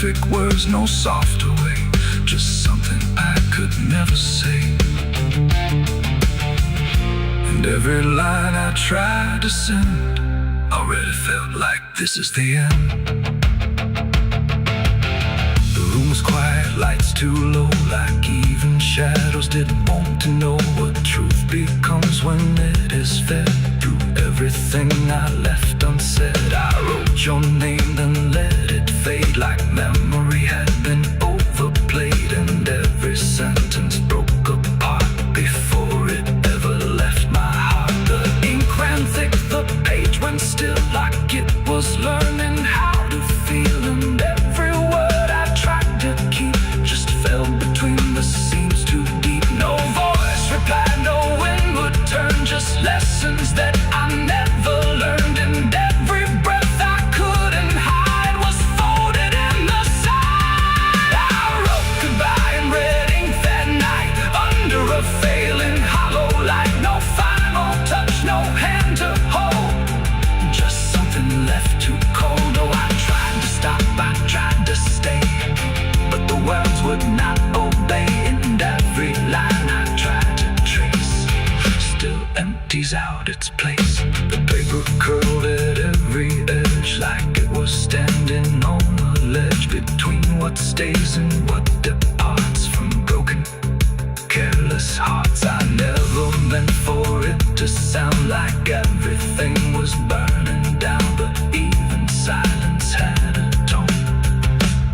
perfect words, no softer way, just something I could never say. And every line I tried to send already felt like this is the end. The room was quiet, lights too low, like even shadows didn't want to know what truth becomes when it is fed through everything I left unsaid. I wrote your name, then let it fade like memory had been overplayed, and every sentence broke apart before it ever left my heart. The ink ran thick, the page went still, like it was learning how to feel, and every word I tried to keep just fell between the seams too deep. No voice replied, no wind would turn, just lessons that I never learned, and every breath I couldn't hide was folded in the side. I wrote goodbye in red ink that night, under a failing hollow light. No final touch, no hand to hold, just something left too cold. Oh, I tried to stop, I tried to stay, but the words would not obey, and every line I tried to trace still empties out its place. The paper curled at every edge, like it was standing on a ledge between what stays and what departs from broken, careless hearts. I never meant for it to sound like everything was burning down, but even silence had a tone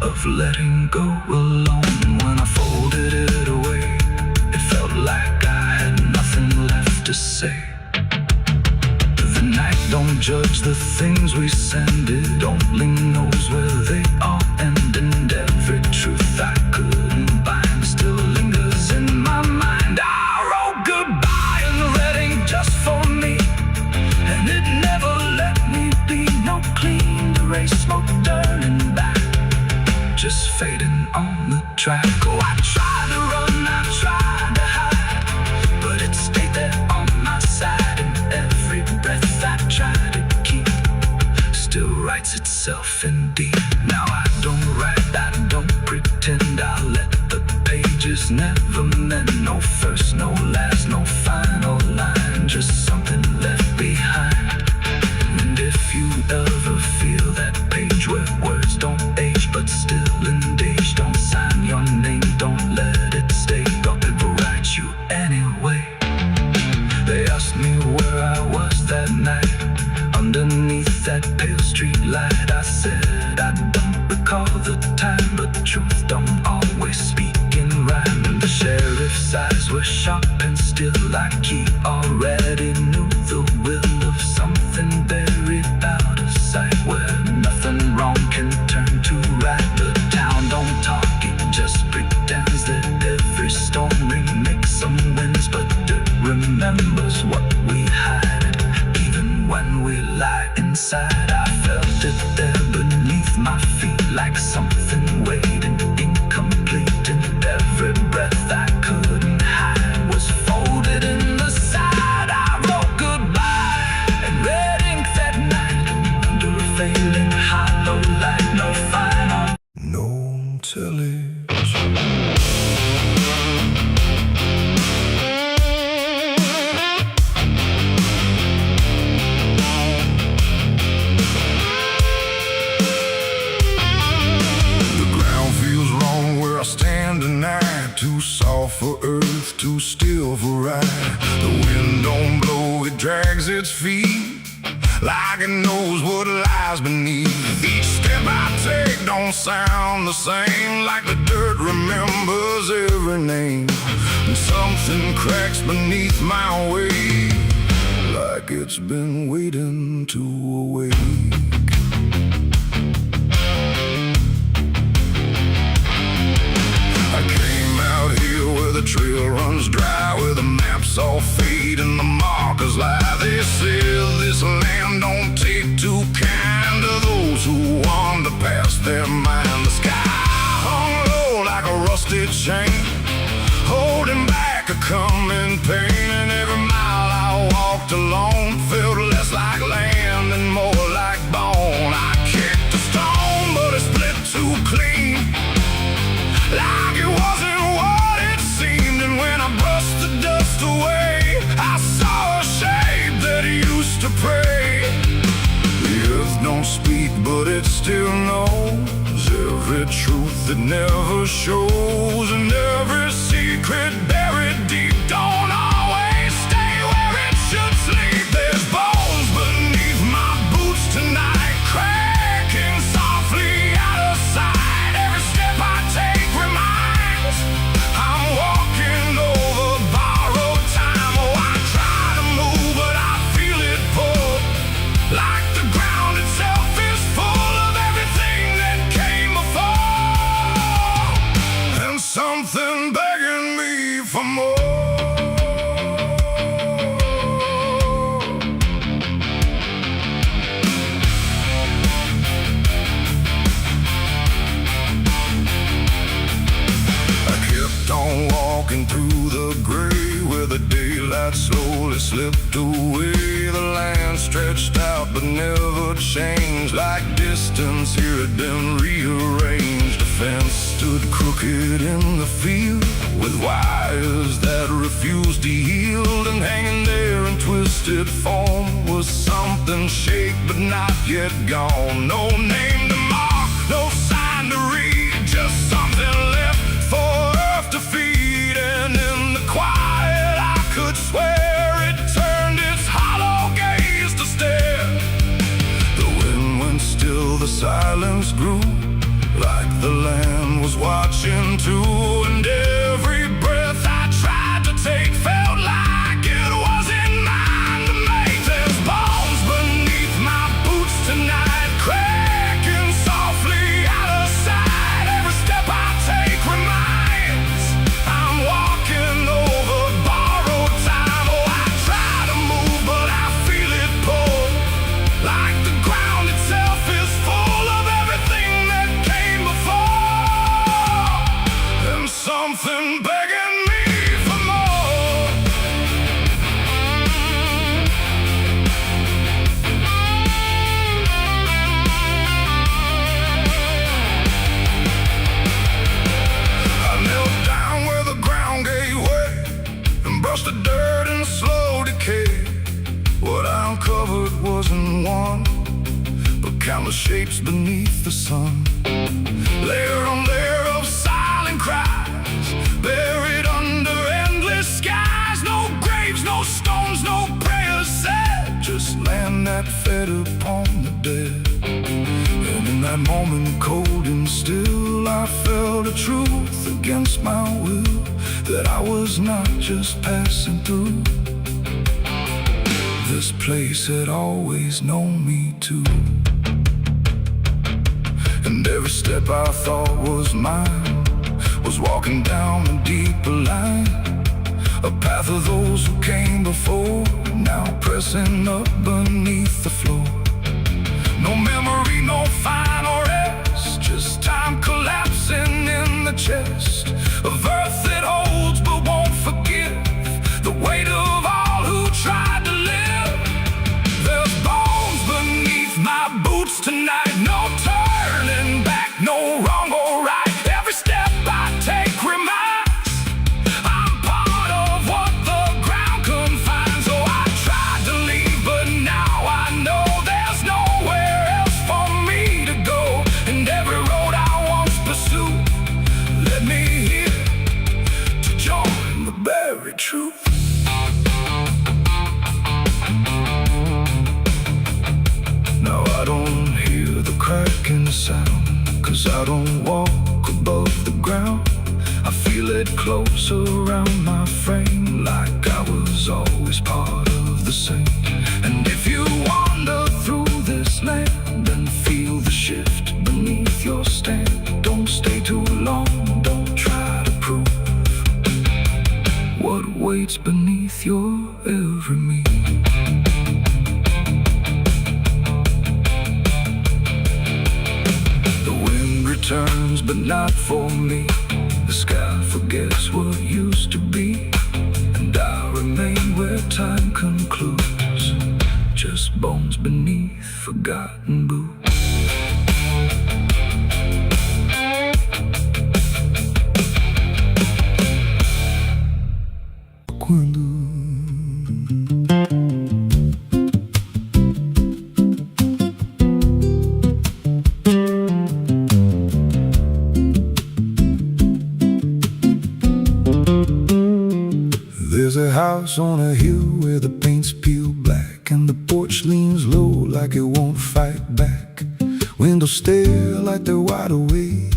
of letting go alone. When I folded it away, it felt like I had nothing left to say. The night don't judge the things we send, it only knows where they all end, and every truth I couldn't bind still lingers in my mind. I wrote goodbye in red ink just for me, and it never let me be. No clean erase, smoke turning back, just fading on the track. Oh, I tried to run, I tried to hide, but it stayed there on my side, and every breath I tried to keep still writes itself indeed. Now I don't write, I don't pretend, I let the pages never mend. No first, no last, no final line, just something left behind. And if you ever feel that page where words don't age but still engage, don't sign your name, don't let it stay, but people write you anyway. They asked me where I was that night, underneath that pale street light. I said I don't recall the time, but truth don't always speak in rhyme. And the sheriff's eyes were sharp and still, like he already knew the will of something buried out of sight, where nothing wrong can turn to right. The town don't talk, it just pretends that every storm makes some winds, but it remembers what we hide, even when we lie inside. I felt it there beneath my feet, like something waiting incomplete, and every breath I couldn't hide was folded in the side. I wrote goodbye in red ink that night, under a failing hollow light. No final, no television. Too soft for earth, too still for ride. The wind don't blow, it drags its feet, like it knows what lies beneath. Each step I take don't sound the same, like the dirt remembers every name. And something cracks beneath my weight, like it's been waiting to awake. The trail runs dry, where the maps all fade and the markers lie. They said this land don't take too kind to those who wander past their mind. The sky hung low like a rusted chain, holding back a coming pain. And every mile I walked alone felt less like land and more like bone. I kicked a stone, but it split too clean. every truth that never shows, and every secret buried deep don't always stay where it should sleep. There's bones beneath my boots tonight, cracking softly out of sight. Every step I take reminds I'm walking over borrowed time. Oh, I try to move, but I feel it pull, like the ground itself is full of everything that came before, and something begging me for more. I kept on walking through the gray where the daylight slowly slipped away. The land stretched out but never changed, like distance here had been rearranged. A fence stood crooked in the field with wires that refused to yield, and hanging there in twisted form was something shake but not yet gone. No name to mark, no sign to read, just something left for earth to feed. And in the quiet I could swear it turned its hollow gaze to stare. The wind went still, the silence grew, like the land was watching too. And every breath I tried to take felt like it wasn't mine to make. There's bones beneath my boots tonight, cracking softly out of sight. Every step I take reminds I'm walking over borrowed time. Oh, I try to move, but I feel it pull, like the ground itself is full of everything that came before, and something begging me for more. I knelt down where the ground gave way and brushed the dirt in slow decay. What I uncovered wasn't one, but countless shapes beneath the sun. Layer on layer of silent cries, buried under endless skies. No graves, no stones, no prayers said, just land that fed upon the dead. And in that moment, cold and still, I felt a truth against my will, that I was not just passing through. This place had always known me too. And every step I thought was mine was walking down a deeper line, a path of those who came before, now pressing up beneath the floor. No memory, no final rest, just time collapsing in the chest of earth that holds but won't forgive the weight of all who tried to live. There's bones beneath my boots tonight, no turning back, no wrong or right. Every step I take reminds I'm part of what the ground confines. Oh, I tried to leave, but now I know there's nowhere else for me to go. And every road I once pursued led me here to join the buried truth. Now I don't hear the cracking sound, 'cause I don't walk above the ground. I feel it close around my frame, like I was always part of the same. And if you wander through this land and feel the shift beneath your stand, don't stay too long, don't try to prove what waits beneath your every move. Turns, but not for me. The sky forgets what used to be, and I remain where time concludes, just bones beneath forgotten boots. Quando house on a hill where the paint's peeled black, and the porch leans low like it won't fight back. Windows stare like they're wide awake,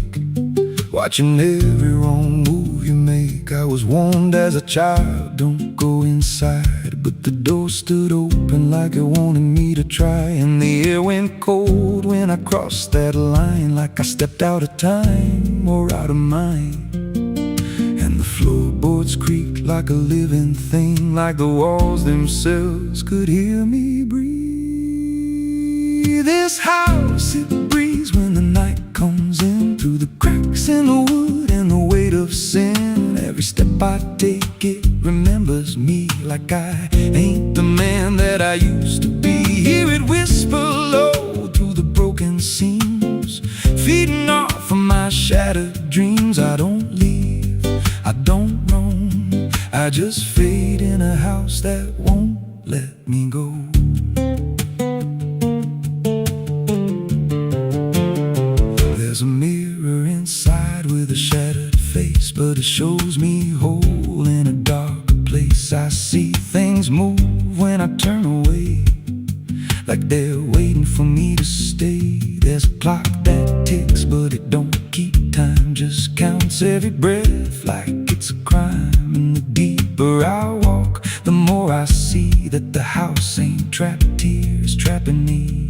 watching every wrong move you make. I was warned as a child, don't go inside, but the door stood open like it wanted me to try. And the air went cold when I crossed that line, like I stepped out of time or out of mind. And the floorboards creaked like a living thing, like the walls themselves could hear me breathe. This house, it breathes when the night comes in, through the cracks in the wood and the weight of sin. Every step I take, it remembers me, like I ain't the man that I used to be. Hear it whisper low through the broken seams, feeding off of my shattered dreams. I don't leave, I don't roam, I just fade in a house that won't let me go. There's a mirror inside with a shattered face, but it shows me whole in a darker place. I see things move when I turn away, like they're waiting for me to stay. There's a clock that ticks, but it don't keep time, just counts every breath like it's a crime. And the deeper I walk, the more I see that the house ain't trapped here, it's trapping me.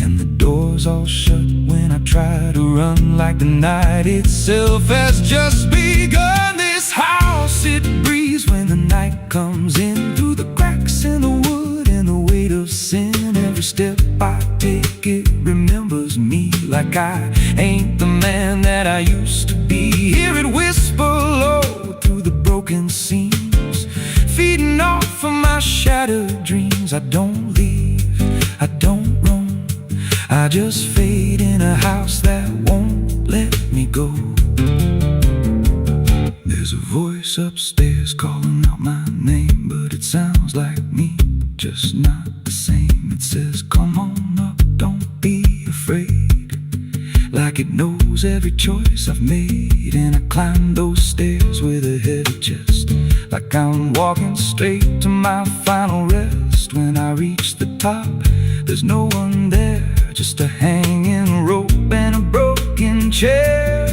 And the doors all shut when I try to run, like the night itself has just begun. This house, it breathes when the night comes in, through the cracks in the wood and the weight of sin. Every step I take, it remembers me, like I ain't the man that I used to be. Hear it whisper low through the broken seams, feeding off of my shattered dreams. I don't leave, I don't roam, I just fade in a house that won't let me go. There's a voice upstairs calling out my name, but it sounds like me, just not the same. It says, come on up, don't be afraid, like it knows every choice I've made. And I climb those stairs with a heavy chest, like I'm walking straight to my final rest. When I reach the top, there's no one there, just a hanging rope and a broken chair.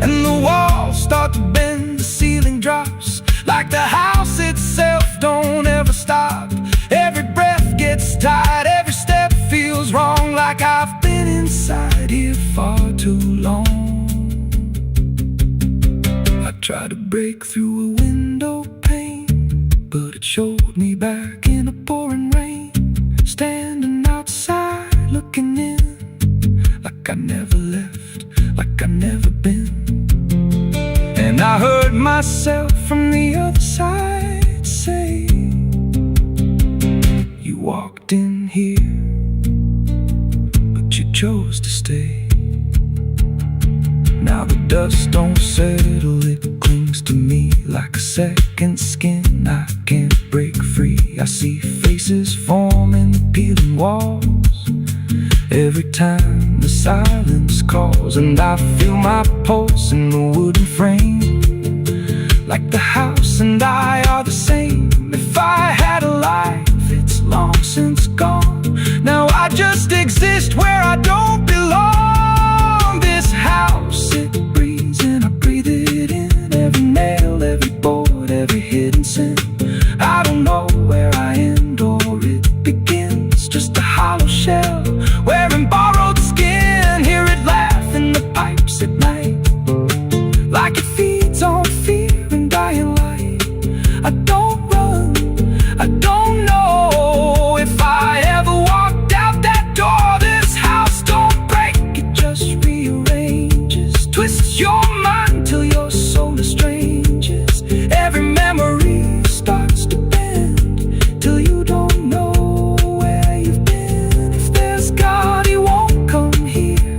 And the walls start to bend, the ceiling drops, like the house itself don't ever stop. Every breath gets tight, every step feels wrong, like I've been inside here far too long. I tried to break through a window pane, but it showed me back in the pouring rain, standing outside looking in, like I never left, like I never been. And I heard myself from the other side say, you walked in here, but you chose to stay. Now the dust don't settle, it clings to me like a second skin. I can't break free. I see faces form in the peeling walls every time the silence calls. And I feel my pulse in the wooden frame, like the house and I are the same. If I had a life, it's long since gone. Now I just exist where I don't belong. This house, it breathes and I breathe it in. Every nail, every board, every hidden sin. I don't know where I end or it begins, just a hollow shell wearing borrowed skin. Hear it laugh in the pipes at night, like it feeds on fear and dying light. I don't run, I don't know if I ever walked out that door. This house don't break, it just rearranges, twists your mind till your soul estranges. Every memory starts to bend till you don't know where you've been. If there's God, he won't come here.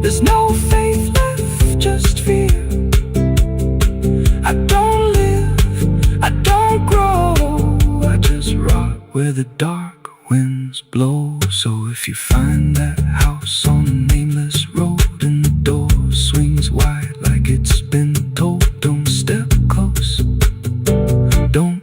There's no faith left, just fear. I don't live, I don't grow, I just rot where the dark winds blow. So if you find that house on a nameless road and the door swings wide like it's been told, don't step close, don't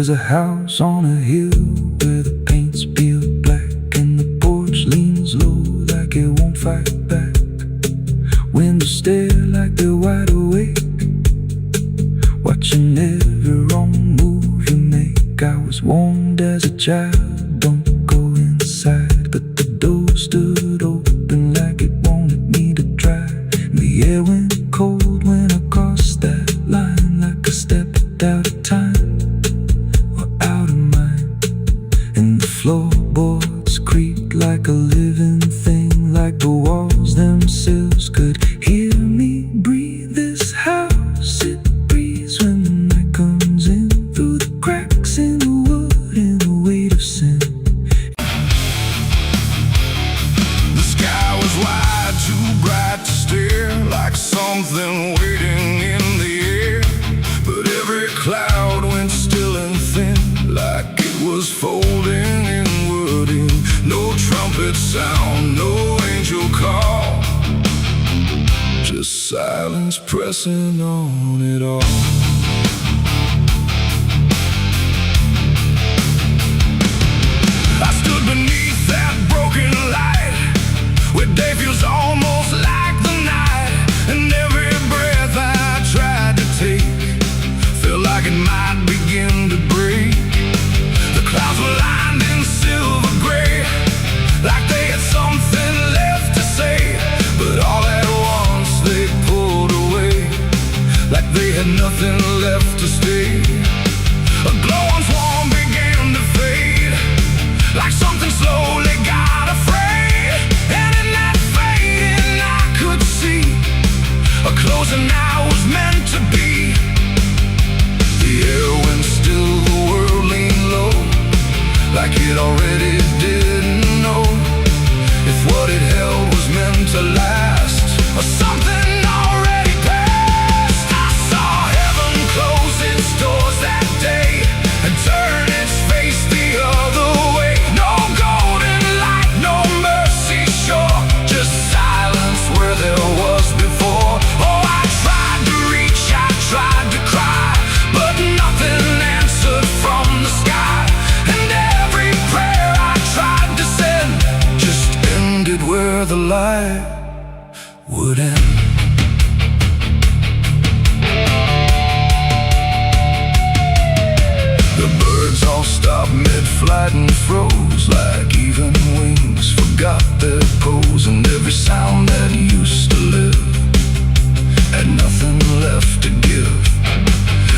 There's a house on a hill where the paint's peeled black, and the porch leans low like it won't fight back. Windows stare like they're wide awake, watching every wrong move you make. I was warned as a child, don't go inside, but the door stood open like it wanted me to try. The air went cold when I crossed that line, like I stepped out of time or out of mind. And the floorboards creaked like a living thing, like the walls themselves could hear me breathe. This house, it breathes when the night comes in, through the cracks in the wood and the weight of sin. The sky was wide, too bright to stare, like something waiting in the air. But every cloud went still and thin, like it was folding inward in. No trumpet sound, no angel call, just silence pressing on it all. I stood beneath that broken light, where day feels almost like the night, and every breath I tried to take felt like it might begin to break. The clouds were lined in silver gray, like they had something left to say, but all at once they pulled away, like they had nothing left to stay. A glow once warm began to fade, like something slowly got afraid. And in that fading I could see a closing I was meant to be. The air went still, the world leaned low, like it already didn't know if what it held was meant to last, or something already passed. I saw heaven close its doors that day and turn its face the other way. No golden light, no mercy shore, just silence where there was before. Oh, I tried to reach, I tried to cry, but nothing answered from the sky. And every prayer I tried to send just ended where the light would end. The birds all stopped mid-flight and froze, like even wings forgot their pose. And every sound that used to live had nothing left to give.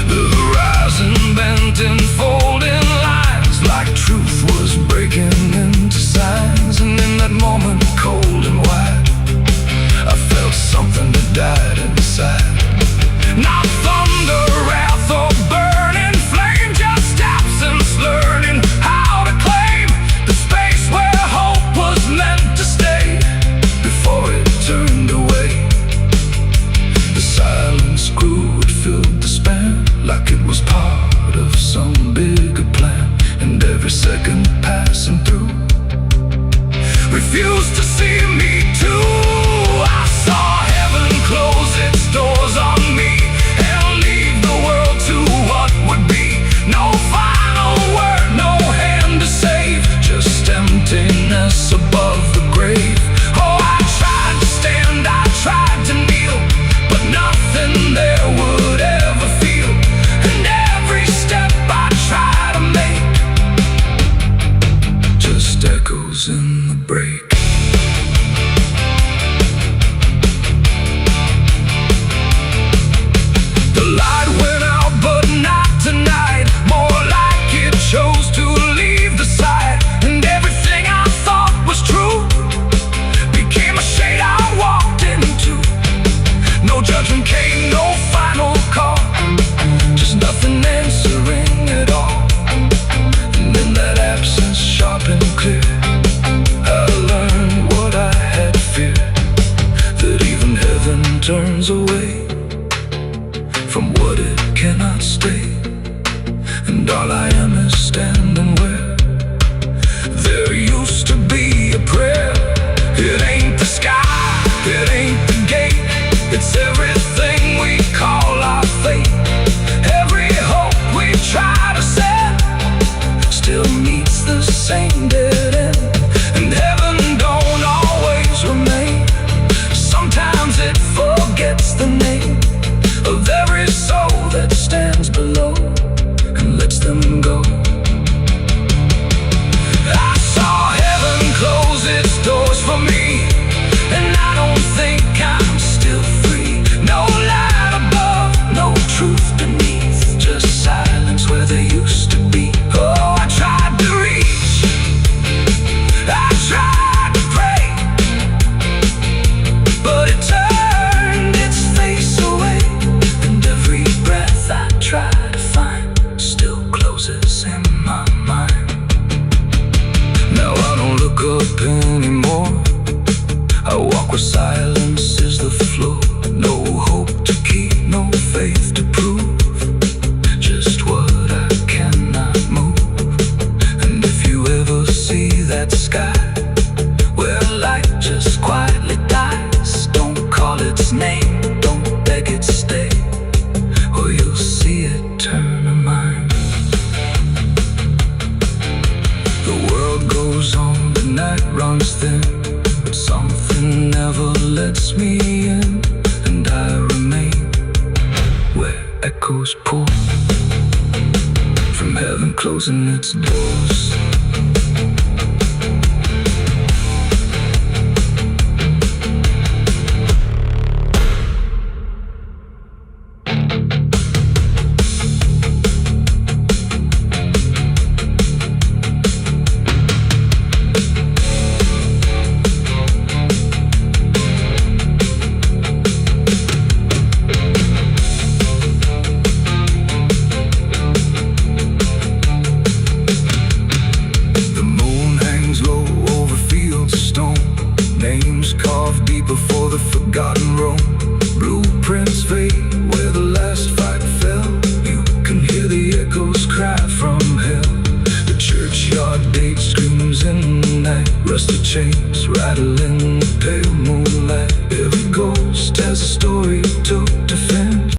The horizon bent in folding lines, like truth was breaking into signs. And in that moment, cold and wide, I felt something that died inside. Not thunder, wrath, or burning flame, just absence learning how to claim the space where hope was meant to stay before it turned away. The silence grew, it filled the span, like it was part of some bigger plan. And every second passing through refused to see me too. I saw heaven close its doors on me and leave the world to what would be. No final word, no hand to save, just emptiness above the grave. Oh, I tried to stand, I tried to kneel, but nothing there would ever echoes pour from heaven closing its doors. Before the forgotten roam, blueprints fade where the last fight fell. You can hear the echoes cry from hell. The churchyard date screams in the night. Rusty chains rattle in the pale moonlight. Every ghost has a story to defend.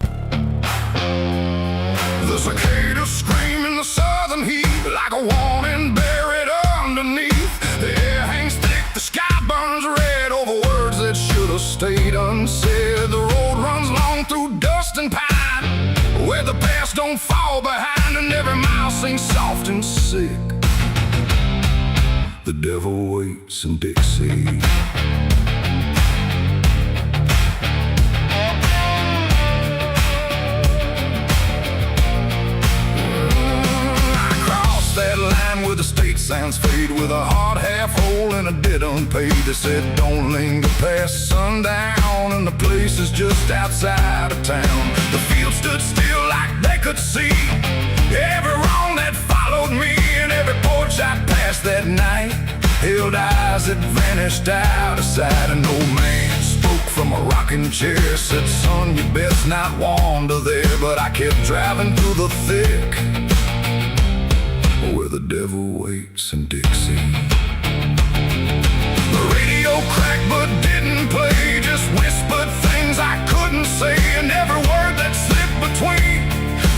The cicadas scream in the southern heat like a warning buried underneath. The air hangs thick, the sky burns red over words that should have stayed unsaid. The road runs long through dust and pine, where the past don't fall behind, and every mile sings soft and sick. The devil waits in Dixie. That line where the state sounds fade, with a heart half whole and a debt unpaid. They said don't linger past sundown, and the place is just outside of town. The field stood still like they could see every wrong that followed me, and every porch I passed that night held eyes that vanished out of sight. An old man spoke from a rocking chair, said son, you best not wander there. But I kept driving through the thick, where the devil waits in Dixie. The radio cracked but didn't play, just whispered things I couldn't say, and every word that slipped between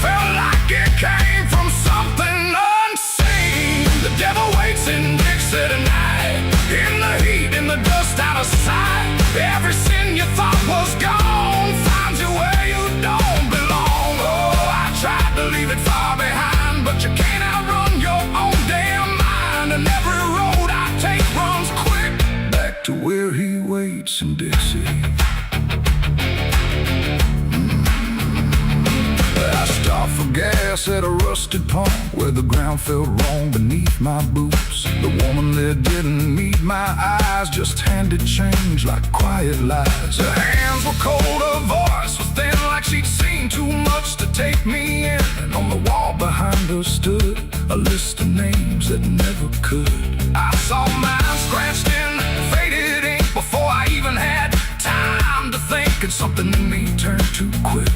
felt like it came from something unseen. The devil waits in Dixie tonight, in the heat, in the dust, out of sight. Every sin you thought was gone finds you where you don't belong. Oh, I tried to leave it far behind, but you can't outrun your own damn mind. And every road I take runs quick back to where he waits in Dixie. I stopped for gas at a rusted pump, where the ground felt wrong beneath my boots. The woman there didn't meet my eyes, just handed change like quiet lies. Her hands were cold, her voice was thin, like she'd seen too much to take me in. And on the wall behind her stood a list of names that never could. I saw mine scratched in faded ink before I even had time to think, and something in me turned too quick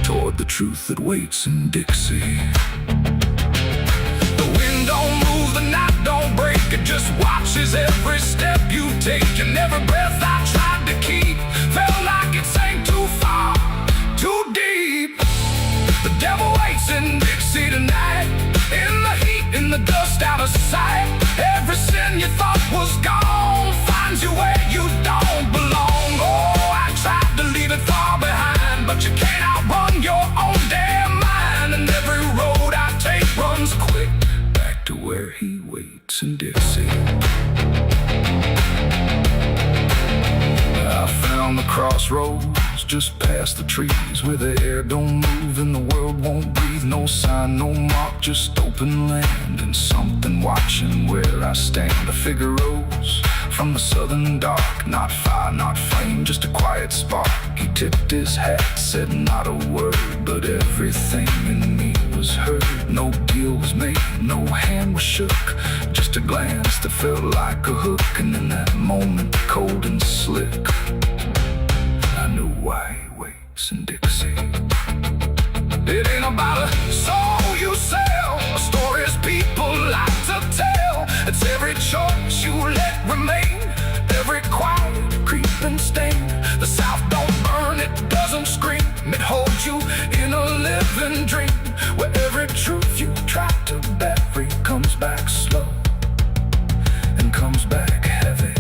toward the truth that waits in Dixie. The wind don't move, the night don't break, it just watches every step you take. And every breath I tried to keep felt like it sank too far, too deep. The devil waits in Dixie tonight, in the heat, in the dust, out of sight. Every sin you thought was gone finds you where you don't belong. Oh, I tried to leave it far behind, but you can't outrun your own damn mind. And every road I take runs quick back to where he waits in Dixie. I found the crossroads just past the trees, where the air don't move and the world won't breathe. No sign, no mark, just open land, and something watching where I stand. A figure rose from the southern dark, not fire, not flame, just a quiet spark. He tipped his hat, said not a word, but everything in me was heard. No deal was made, no hand was shook, just a glance that felt like a hook. And in that moment, cold and slick, I knew why he waits in Dixie. It ain't about a soul you sell, a stories people like to tell. It's every choice you let remain, every quiet creeping stain. The South don't burn, it doesn't scream, it holds you in a living dream, where every truth you try to bury comes back slow and comes back heavy.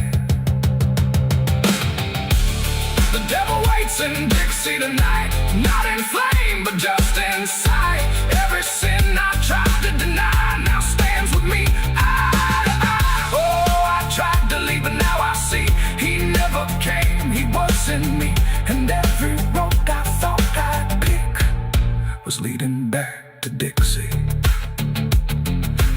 The devil waits in Dixie tonight, not in flame, but just in sight. Every sin I tried to deny now stands with me eye to eye. Oh, I tried to leave, but now I see he never came, he was in me. And every road I thought I'd pick was leading back to Dixie.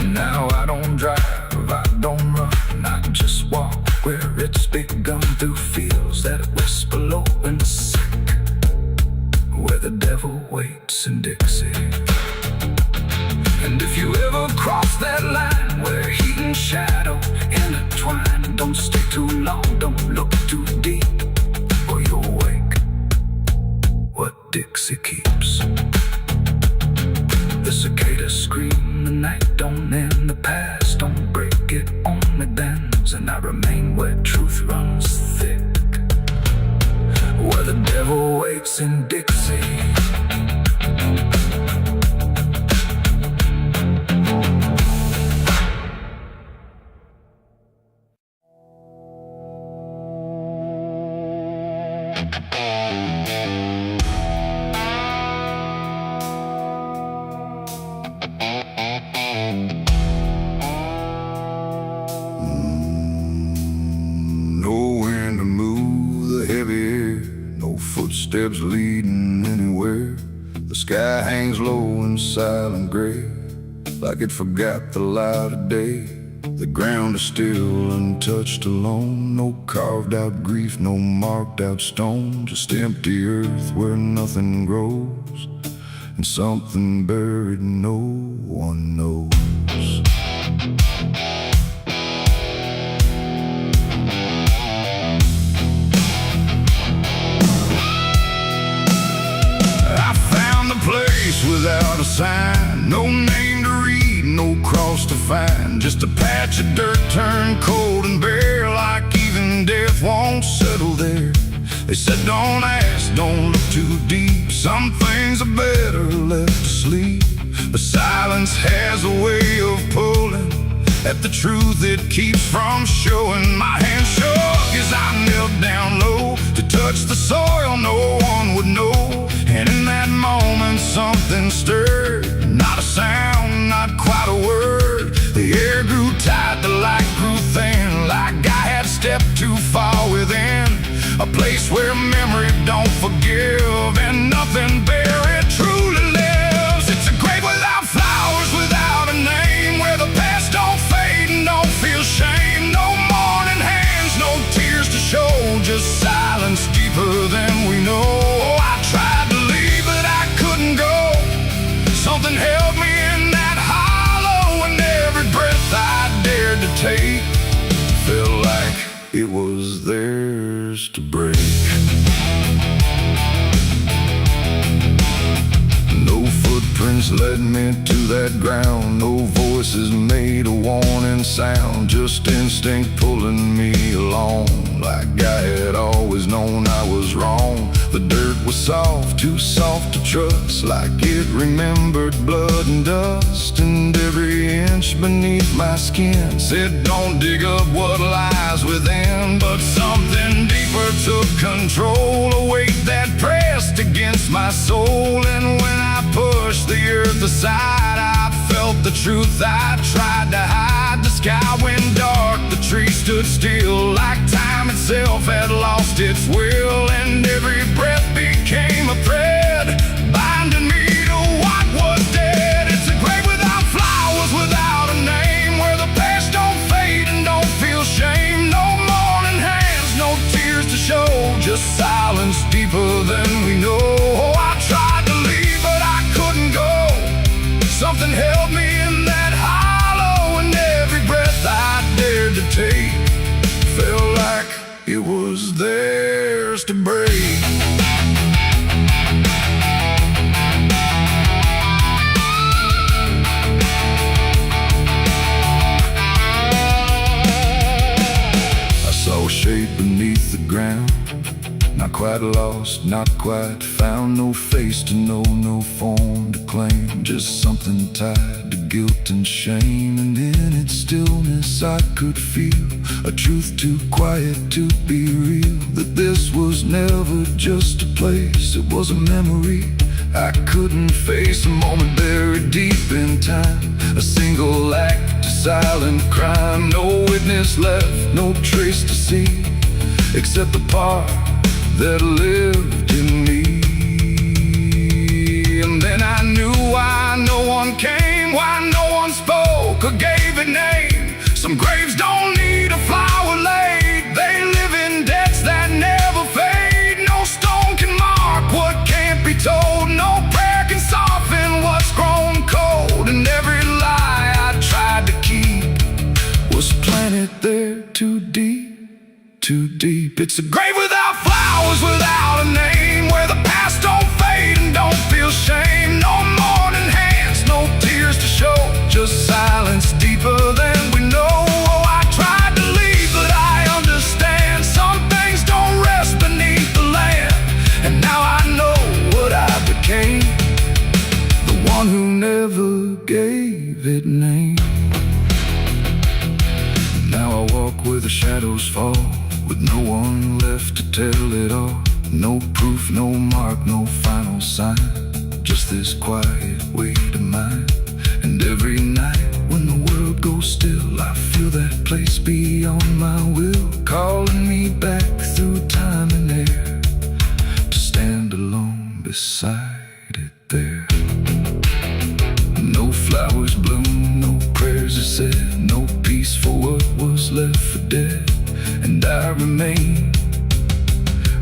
Now I don't drive, I don't run, I just walk where it's begun, through fields that whisper low and sick, where the devil waits in Dixie. And if you ever cross that line where heat and shadow intertwine, don't stay too long, don't look too deep, or you'll wake what Dixie keeps. The cicadas scream, the night don't end, the past don't break, it only bends, and I remain where truth runs thick, where the devil waits in Dixie. Footsteps leading anywhere. The sky hangs low in silent gray, like it forgot the light of day. The ground is still untouched alone, no carved out grief, no marked out stone, just empty earth where nothing grows, and something buried no one knows. Without a sign, no name to read, no cross to find, just a patch of dirt turned cold and bare, like even death won't settle there. They said don't ask, don't look too deep, some things are better left asleep, but silence has a way of pulling at the truth it keeps from showing. My hand shook as I knelt down low to touch the soil no one would know, and in that moment something stirred, not a sound, not quite a word. The air grew tight, the light grew thin, like I had stepped too far within a place where memory don't forgive and nothing buried truly lives. It's a grave without flowers, without a name, where the past don't fade and don't feel shame. No mourning hands, no tears to show, just silence deeper than we know. Oh, I tried to leave, but I couldn't go. Something held me in that hollow, and every breath I dared to take felt like it was theirs to break. No footprints led me to that ground, no voices made a warning sound, just instinct pulling me along, like I had always known I was wrong. The dirt was soft, too soft to trust, like it remembered blood and dust, and every inch beneath my skin said don't dig up what lies within. But something deeper took control, a weight that pressed against my soul, and when I pushed the earth aside, I felt the truth I tried to hide. The sky went dark, the trees stood still, like time itself had lost its will, and every breath became a thread, binding me to what was dead. It's a grave without flowers, without a name, where the past don't fade and don't feel shame. No mourning hands, no tears to show, just silence deeper than we know. Oh, I tried to leave, but I couldn't go. Something held me in that hollow, and every breath I dared to take felt like it was theirs to break. lost, not quite found. No face to know, no form to claim. Just something tied to guilt and shame. And in its stillness I could feel a truth too quiet to be real. That this was never just a place, it was a memory I couldn't face. A moment buried deep in time, a single act, a silent crime. No witness left, no trace to see, except the part that lived in me. And then I knew why no one came, why no one spoke or gave a name. Some graves don't need a flower laid, they live in debts that never fade. No stone can mark what can't be told, no prayer can soften what's grown cold. And every lie I tried to keep was planted there too deep, too deep. It's a grave without flowers, without a name, where the past don't fade and don't feel shame. No mourning hands, no tears to show, just silence deeper than we know. Oh, I tried to leave, but I understand some things don't rest beneath the land. And now I know what I became, the one who never gave it name. Now I walk where the shadows fall, with no one left to tell it all. No proof, no mark, no final sign, just this quiet weight of mine. And every night when the world goes still, I feel that place beyond my will, calling me back through time and air, to stand alone beside it there. No flowers bloom, no prayers are said, no peace for what was left for dead. And I remain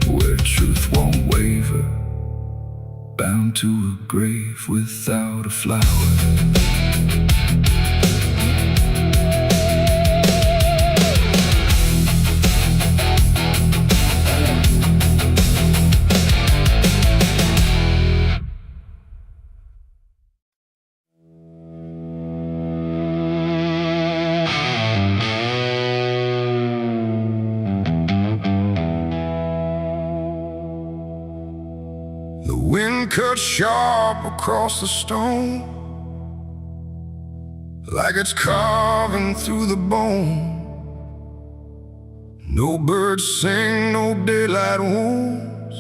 where truth won't waver, bound to a grave without a flower. Wind cut sharp across the stone, like it's carving through the bone. No birds sing, no daylight wounds,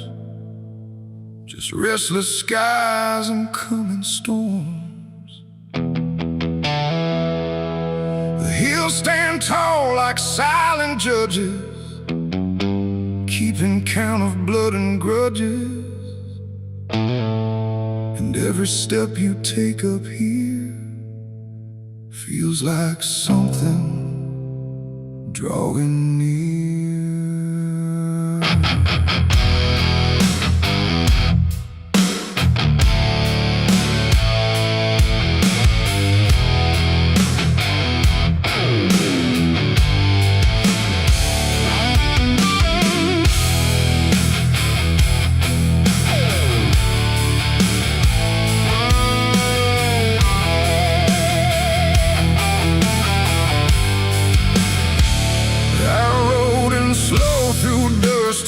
just restless skies and coming storms. The hills stand tall like silent judges, keeping count of blood and grudges. And every step you take up here feels like something drawing near.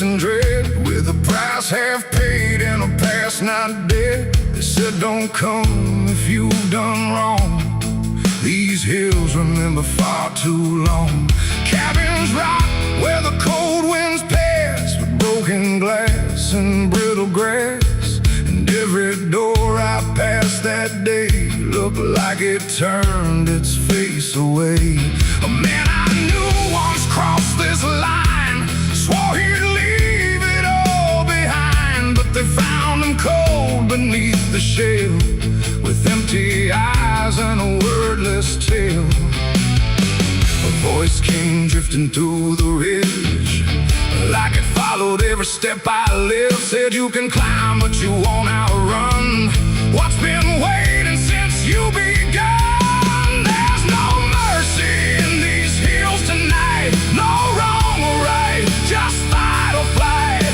And dread, with a price half paid and a past not dead. They said don't come if you've done wrong. These hills remember far too long. Cabins rock where the cold winds pass, with broken glass and brittle grass. And every door I passed that day looked like it turned its face away. A man I knew once crossed this line, swore he'd leave it all behind, but they found him cold beneath the shell, with empty eyes and a wordless tale. A voice came drifting through the ridge, like it followed every step I lived. Said you can climb, but you won't outrun what's been waiting since you begun. There's no mercy in these hills tonight, no wrong or right, just fight or flight.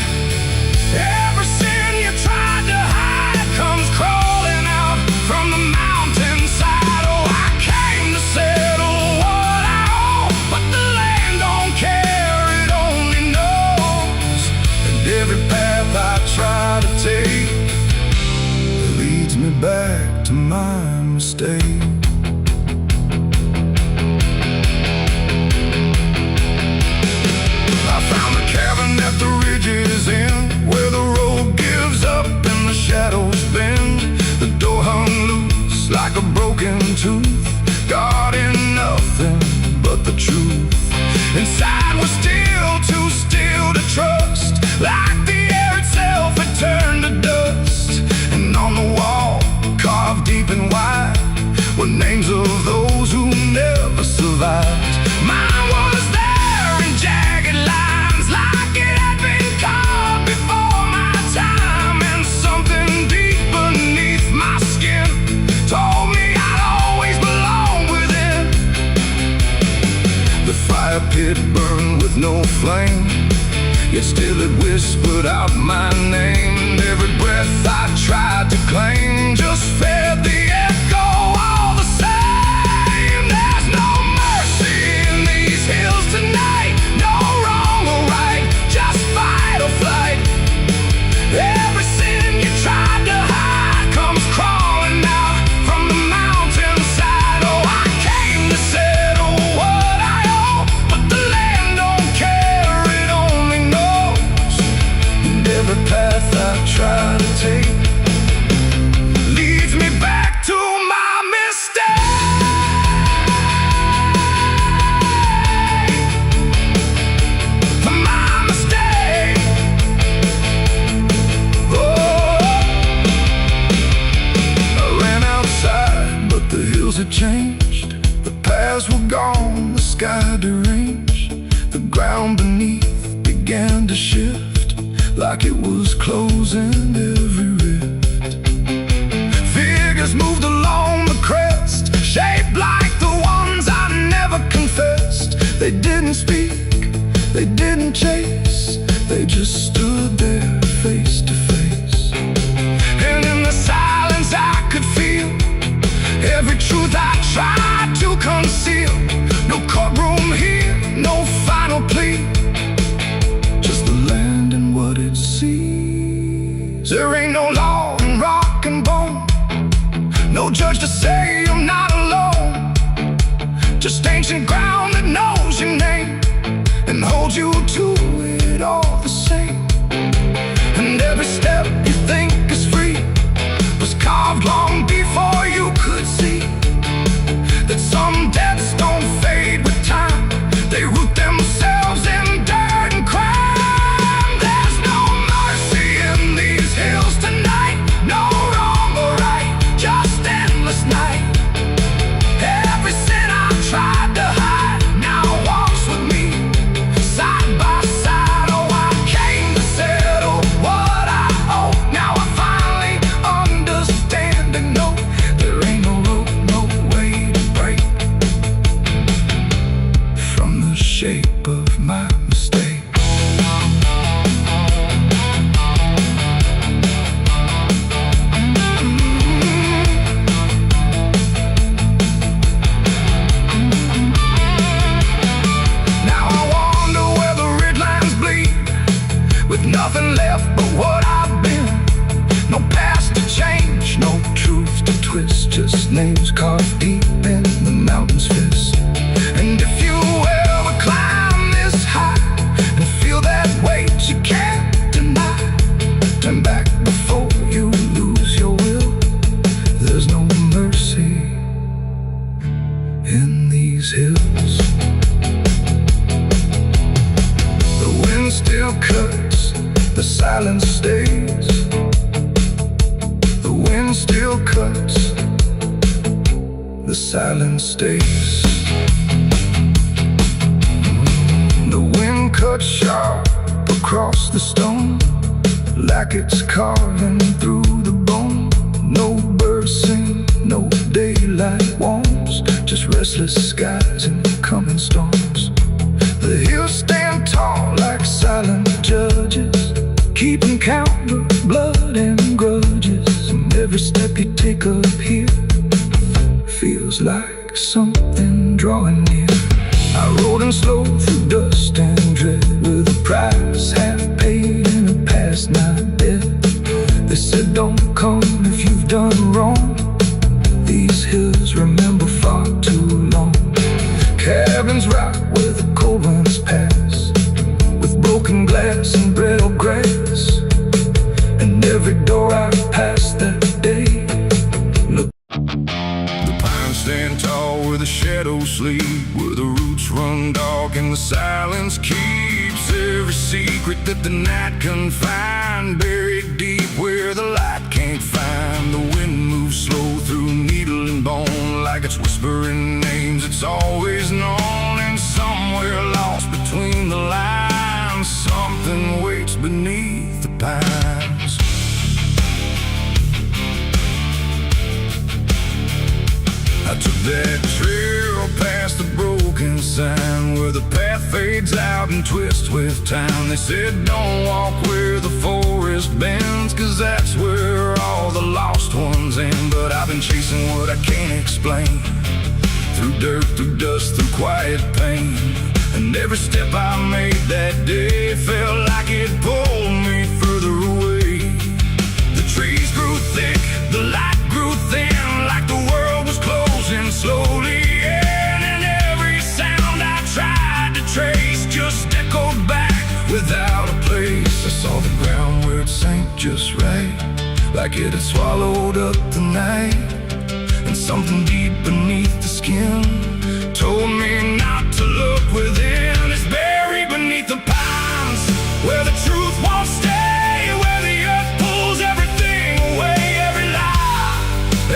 Every sin you tried to hide comes crawling out from the mountainside. Oh, I came to settle what I owe, but the land don't care, it only knows. And every path I try my mistake. I found the cabin at the ridge's end, where the road gives up and the shadows bend. The door hung loose like a broken tooth, guarding nothing but the truth. Inside was still too still to trust, like the air itself had turned to dust. And on the wall, carved deep and wide, were names of those who never survived. Mine was there in jagged lines, like it had been carved before my time. And something deep beneath my skin told me I'd always belong within. The fire pit burned with no flame, yet still it whispered out my name. And every breath I tried to claim just fed the echo all the same. There's no mercy in these hills tonight, no wrong or right, just fight or flight. Every sin you tried to hide comes crawling out from the mountainside. Oh, I came to settle what I owe, but the land don't care, it only knows. And every path I try to take leads me back to my mistake. My mistake. Oh, I ran outside, but the hills had changed. The paths were gone, the sky deranged. The ground beneath began to shift, like it was closing every rift. Figures moved along the crest, shaped like the ones I never confessed. They didn't speak, they didn't chase, they just stood there face to face. And in the silence I could feel every truth I tried to conceal. No courtroom here, no final plea, just the land and what it sees. There ain't no law in rock and bone, no judge to say I'm not alone. Just ancient ground that knows your name and holds you to it all the same. And every step you think is free was carved long before you could see that some debts don't fade with time, they root themselves in dirt and crime. There's no mercy in these hills tonight, no wrong or right, just endless night. Every sin I've tried to hide now walks with me, side by side. Oh, I came to settle what I owe. Now I finally understand and know there ain't no rope, no way to break from the shape of my mistake. Now I wonder where the red lines bleed, with nothing left but what I've been. No past to change, no truth to twist, just names carved deep in the mountain's fist. And if you ever climb this high and feel that weight you can't deny, turn back before you lose your will. There's no mercy in these hills. The wind still cuts, the silence stays. The wind still cuts, the silence stays. The wind cuts sharp across the stone, like it's carving through the bone. No birds sing, no daylight warms, just restless skies and coming storms. The hills stand tall like silent judges, keeping count of blood and grudges. And every step you take up here feels like something drawing near. I rode in slow through dust and dread, with a price half paid and a past not dead. They said don't come if you've done wrong, door I've passed that day. Look, The pines stand tall where the shadows sleep, where the roots run dark and the silence keeps every secret that the night can find, buried deep where the light can't find. The wind moves slow through needle and bone, like it's whispering names it's always known. And somewhere lost between the lines, something waits beneath the pines. I took that trail past the broken sign, where the path fades out and twists with time. They said don't walk where the forest bends, 'cause that's where all the lost ones end. But I've been chasing what I can't explain, through dirt, through dust, through quiet pain. And every step I made that day felt like it pulled me further away. The trees grew thick, the light grew thin, like the world was closing slowly in. And every sound I tried to trace just echoed back without a place. I saw the ground where it sank just right, like it had swallowed up the night. And something deep beneath the skin told me not to look within. It's buried beneath the pines, where the truth won't stay, where the earth pulls everything away. Every lie,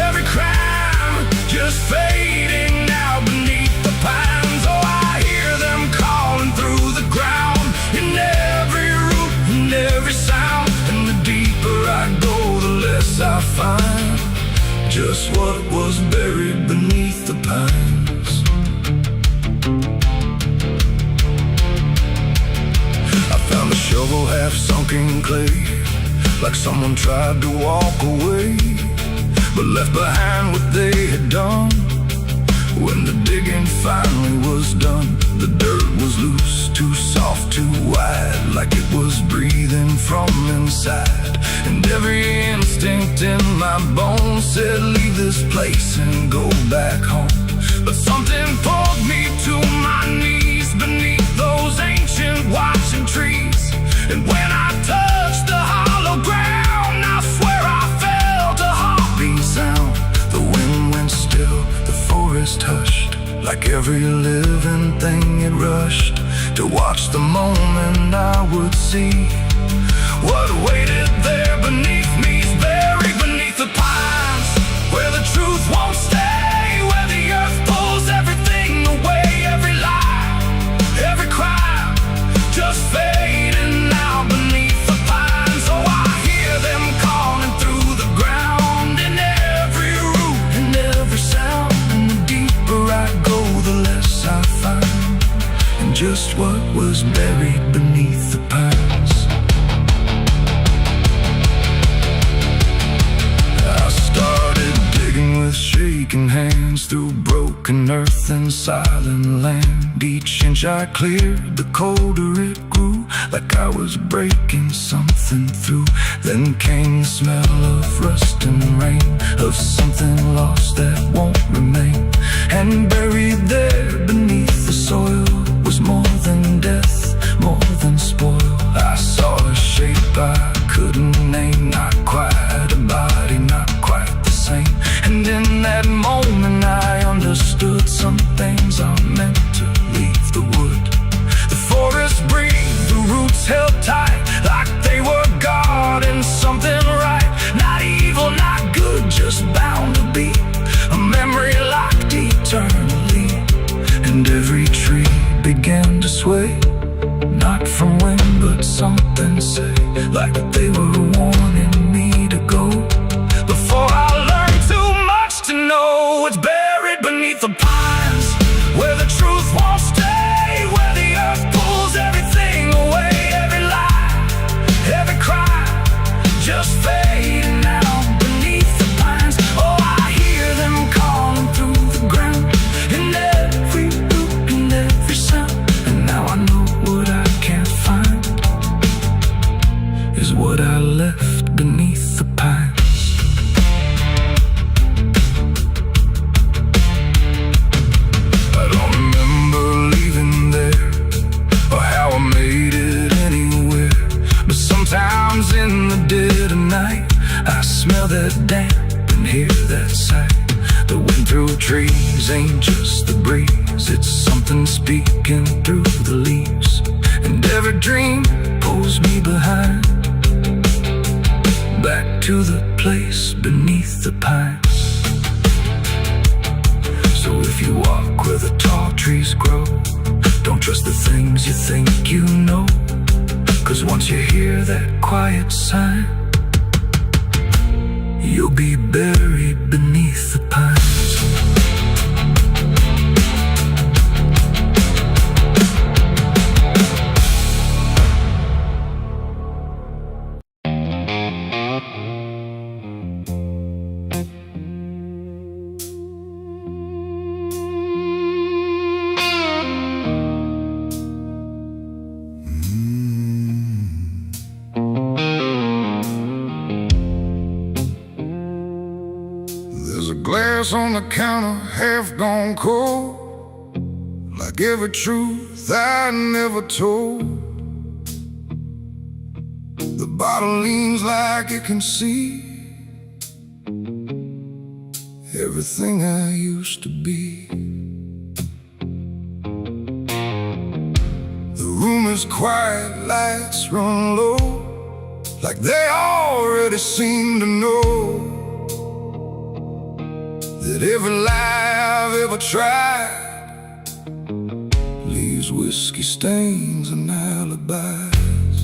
every crime, just fading now beneath the pines. Oh, I hear them calling through the ground, in every root and every sound. And the deeper I go, the less I find just what was buried beneath the pines. I found a shovel half sunk in clay, like someone tried to walk away, but left behind what they had done. When the digging finally was done, the dirt was loose, too soft, too wide, like it was breathing from inside. And every instinct in my bones said leave this place and go back home. But something pulled me to my knees beneath those ancient watching trees. And when I touched the hollow ground, I swear I felt a heartbeat sound. The wind went still, the forest hushed, like every living thing it rushed to watch the moment I would see what waited there beneath me. Is buried beneath the pines, where the truth won't stay, where the earth pulls everything away. Every lie, every crime, just fading now beneath the pines. Oh, I hear them calling through the ground, in every root and every sound. And the deeper I go, the less I find, and just what was buried beneath the pines. I started digging with shaking hands through broken earth and silent land. Each inch I cleared, the colder it grew, like I was breaking something through. Then came the smell of rust and rain, of something lost that won't remain. And buried there beneath the soil was more than death, more than spoil. I saw a shape I couldn't name, not quite a body, not quite the same. And in that moment I understood some things are meant to leave the wood. The forest breathed, the roots held tight, like they were guarding something right. Not evil, not good, just bound to be a memory locked eternally. And every tree began to sway, not from wind but something say, like they were warning me. they're damp and hear that sigh. The wind through trees ain't just the breeze, it's something speaking through the leaves. And every dream pulls me behind, back to the place beneath the pines. So if you walk where the tall trees grow, don't trust the things you think you know, 'cause once you hear that quiet sign, you'll be buried beneath the pines. There's a glass on the counter, half gone cold, like every truth I never told. The bottle leans like it can see everything I used to be. The room is quiet, lights run low, like they already seem to know that every lie I've ever tried leaves whiskey stains and alibis.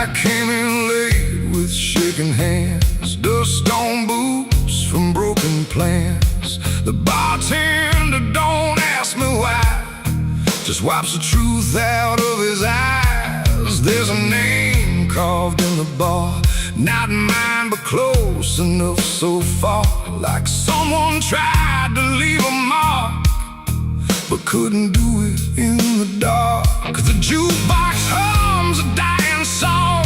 I came in late with shaking hands, dust on boots from broken plans. The bartender don't ask me why, just wipes the truth out of his eyes. There's a name carved in the bar, not mine but close enough so far, like someone tried to leave a mark but couldn't do it in the dark. The jukebox hums a dying song,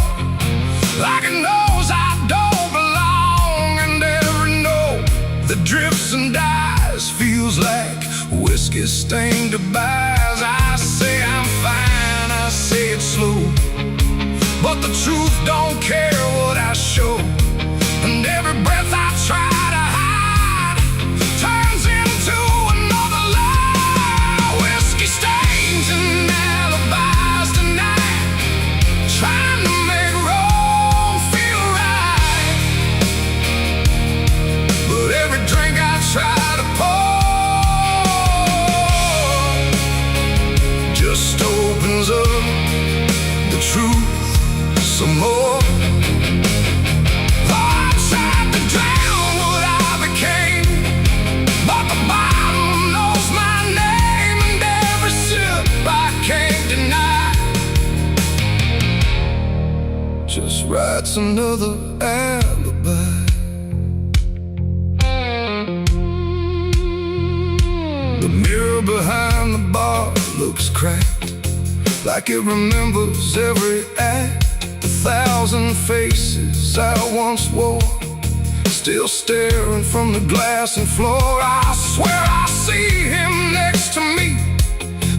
like it knows I don't belong, and every note that drifts and dies feels like whiskey stained goodbyes. I say I'm fine, I say it slow, but the truth don't care what I show, and every breath I try to hide turns into another lie. Whiskey stains and alibis tonight, trying to make wrong feel right. But every drink I try to pour just opens up the truth some more. I tried to drown what I became, but the bottle knows my name, and every sip I can't deny just writes another alibi. The mirror behind the bar looks cracked, like it remembers every act. 1,000 faces I once wore, still staring from the glass and floor. I swear I see him next to me,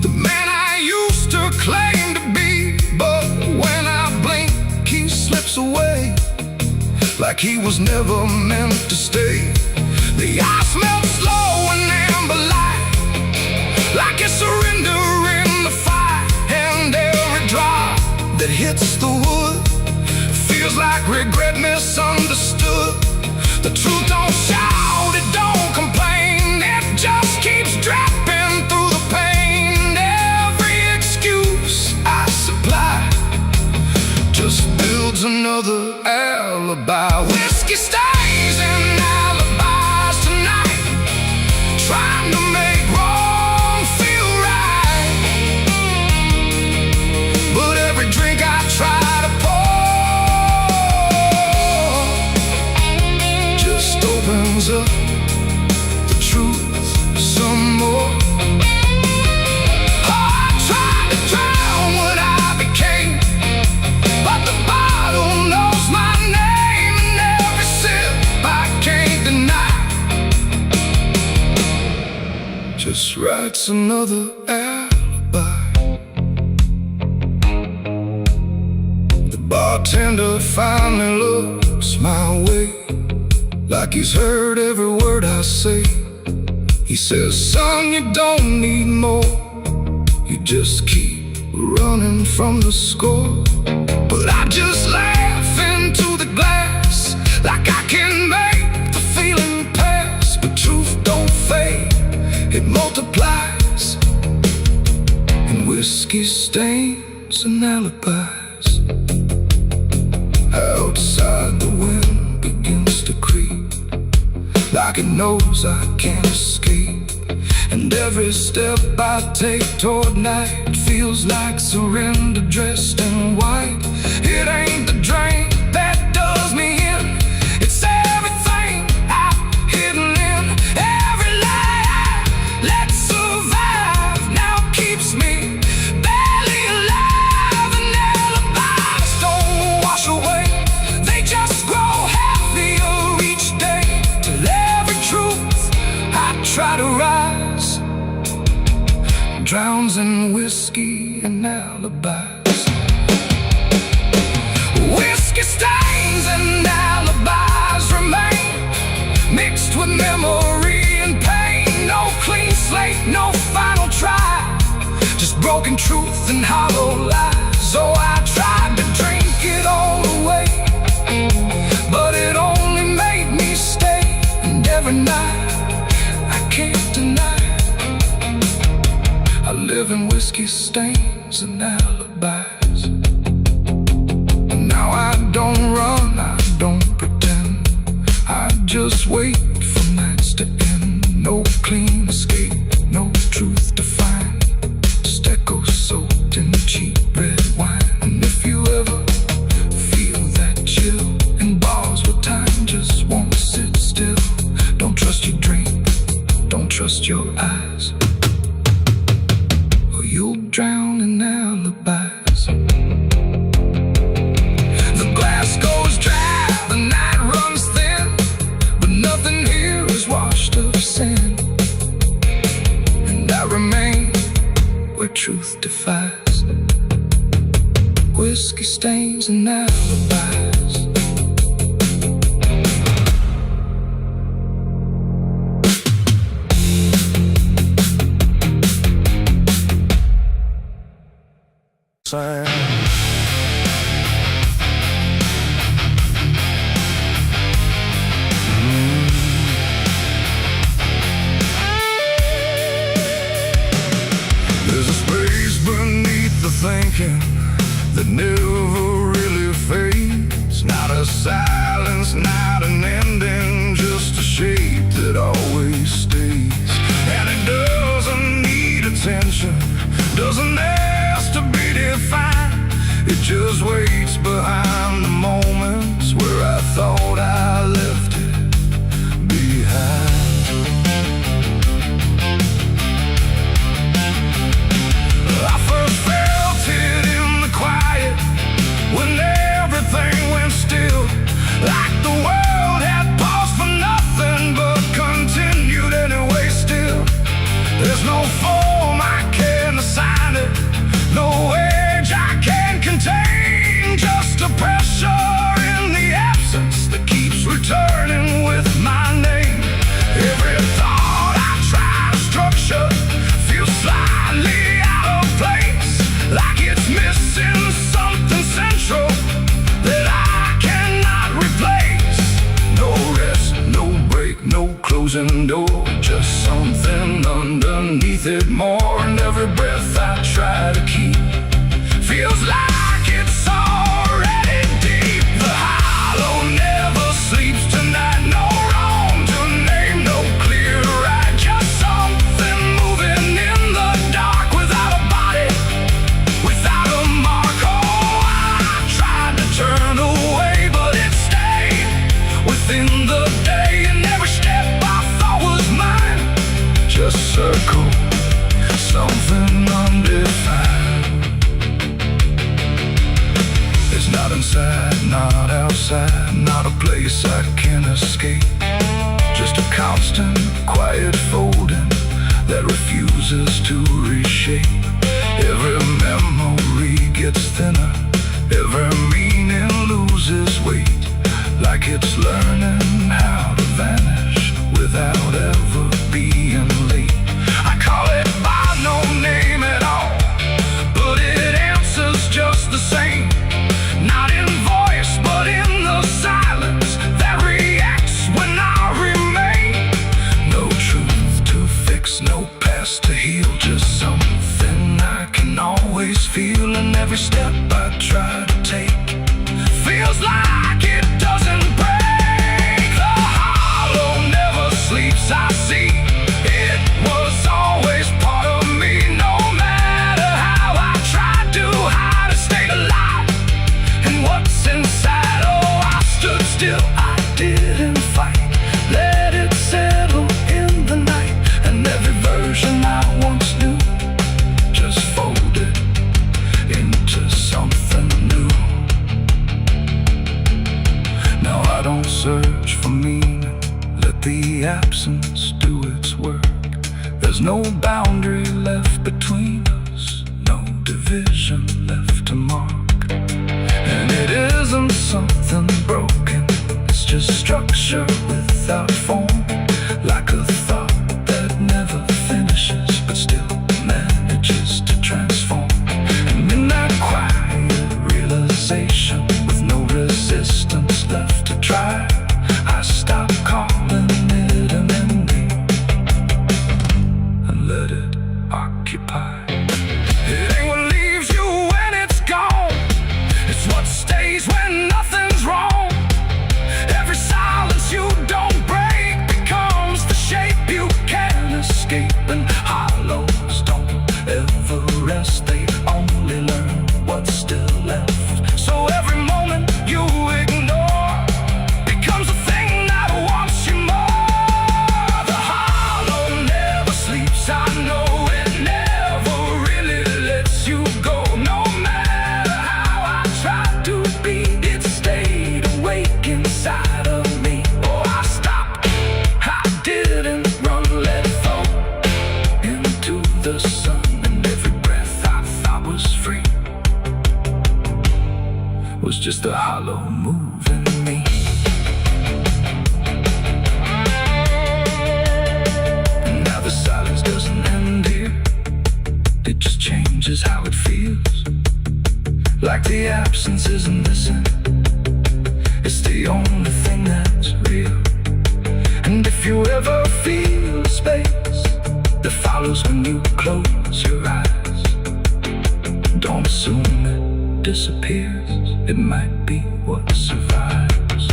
the man I used to claim to be. But when I blink, he slips away, like he was never meant to stay. The ice melts slow and amber light, like a surrender in the fire, and every drop that hits the wood feels like regret misunderstood. The truth don't shout, it don't complain, it just keeps dropping through the pain. Every excuse I supply just builds another alibi. Whiskey stains and alibis tonight, trying to make wrong feel right. But every drink I try to pour just opens up the truth some more. I tried to drown what I became, but the bottle knows my name, and every sip I can't deny just writes another alibi. bartender finally looks my way, like he's heard every word I say. He says, son, you don't need more, you just keep running from the score. But I just laugh into the glass, like I can make the feeling pass. But truth don't fade, it multiplies in whiskey stains and alibis. Outside the wind begins to creep, like it knows I can't escape. And every step I take toward night feels like surrender dressed in white. It ain't the drink that does me in, it's everything I've hidden in. Every lie I let survive now keeps me barely alive. And alibis don't wash away, they just grow heavier each day. Till every truth I try to rise drowns in whiskey and alibis. Whiskey stains and alibis remain, mixed with memory and pain. No clean slate, no final try, just broken truth and hollow lies. So I tried to drink it all away, but it only made me stay. And every night I can't deny I live in whiskey stains and alibis. And now I don't run, I don't pretend, I just wait for nights to end. No clean escape, no truth to find, just echoes soaked in cheap red wine. And if you ever feel that chill in bars where time just won't sit still, don't trust your dream, don't trust your eyes, you'll drown in alibis. The glass goes dry, the night runs thin, but nothing here is washed of sin. And I remain where truth defies, whiskey stains and alibis. There's a space beneath the thinking that never really fades. Not a silence, not an ending, just a shape that always stays. And it doesn't need attention, doesn't ask to be defined. It just waits behind the moments where I thought I left it behind. I first felt it in the quiet, when everything went still, like the world had paused for nothing but continued anyway still. There's no form I can assign it, no edge I can contain, just a pressure in the absence that keeps returning with my name. Every thought I try to structure feels slightly out of place, like it's missing something central that I cannot replace. No rest, no break, no closing door, just something underneath it more. And every breath I try to keep feels like it's already deep. The hollow never sleeps tonight, no wrong to name, no clear right, just something moving in the dark without a body, without a mark. Oh, I tried to turn away, but it stayed within the day. And every step I thought was mine just circled something undefined. It's not inside, not outside, not a place I can escape, just a constant, quiet folding that refuses to reshape. Every memory gets thinner, every meaning weight, like it's learning how to vanish without ever being late. I call it by no name at all, but it answers just the same. Not in voice, but in the silence that reacts when I remain. No truth to fix, no past to heal, just something I can always feel. And every step I try to take Feels like it doesn't break. The hollow never sleeps, I see. It was always part of me. No matter how I tried to hide, it stayed alive. And what's inside, oh, I stood still. I didn't fight, let it settle in the night. And every version I once knew just folded into something new. Now I don't search for meaning, let the absence do its work. There's no boundary left between us, no division left to mark. And it isn't something broken, it's just structure without form. Like a thought that never finishes, but still manages to transform. And in that quiet realization, with no resistance left to try, I stop calling it an ending and let it occupy. It ain't what leaves you when it's gone, it's what stays when nothing's wrong. Every silence you don't break becomes the shape you can't Escape, and hollows don't ever rest, they only learn what's still left. So every moment you ignore becomes a thing that wants you more. The hollow never sleeps, I know it never really lets you go. No matter how I tried to be, it stayed awake inside of me. Oh, I stopped, I didn't run, let it fall Into the sun, and every breath I thought was free was just a hollow moving me. And now the silence doesn't end here, it just changes how it feels. Like the absence isn't missing, it's the only thing that's real. And if you ever feel a space that follows when you close your eyes, don't assume it disappears, it might be what survives.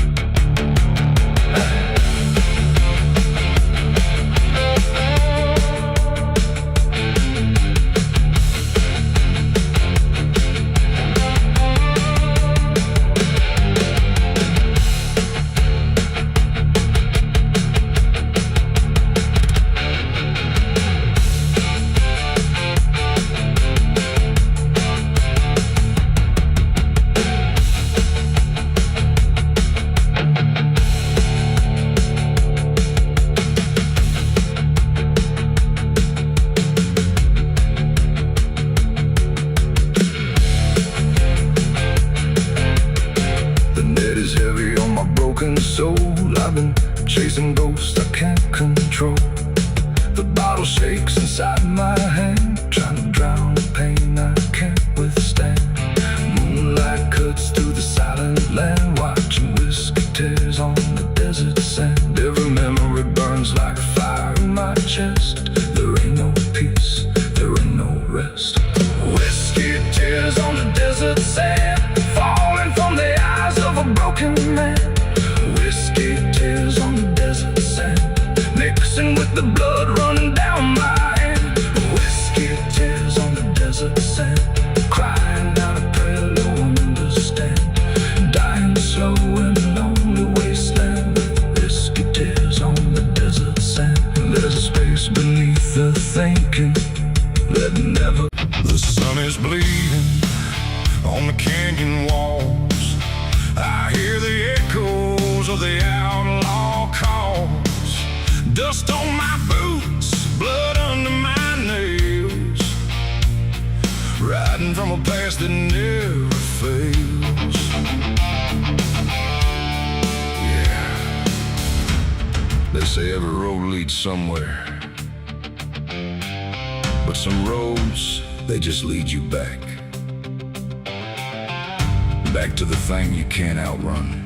Soul, I've been chasing ghosts I can't control. The bottle shakes inside my hand, trying to drown the pain I can't withstand. Moonlight cuts through the silent land, watching whiskey tears on the desert sand. Every memory burns like fire in my chest. There ain't no peace, there ain't no rest. Whiskey tears on the desert sand, falling from the eyes of a broken man. Whiskey tears on the desert sand, mixing with the blood running down my hand. Whiskey tears on the desert sand, crying out a prayer no one understand. Dying slow in a lonely wasteland, whiskey tears on the desert sand. There's a space beneath the thinking that never. The sun is bleeding on the canyon walls. I hear the echoes of the outlaw calls. Dust on my boots, blood under my nails, riding from a past that never fails. lead somewhere, but some roads, they just lead you back. Back to the thing you can't outrun.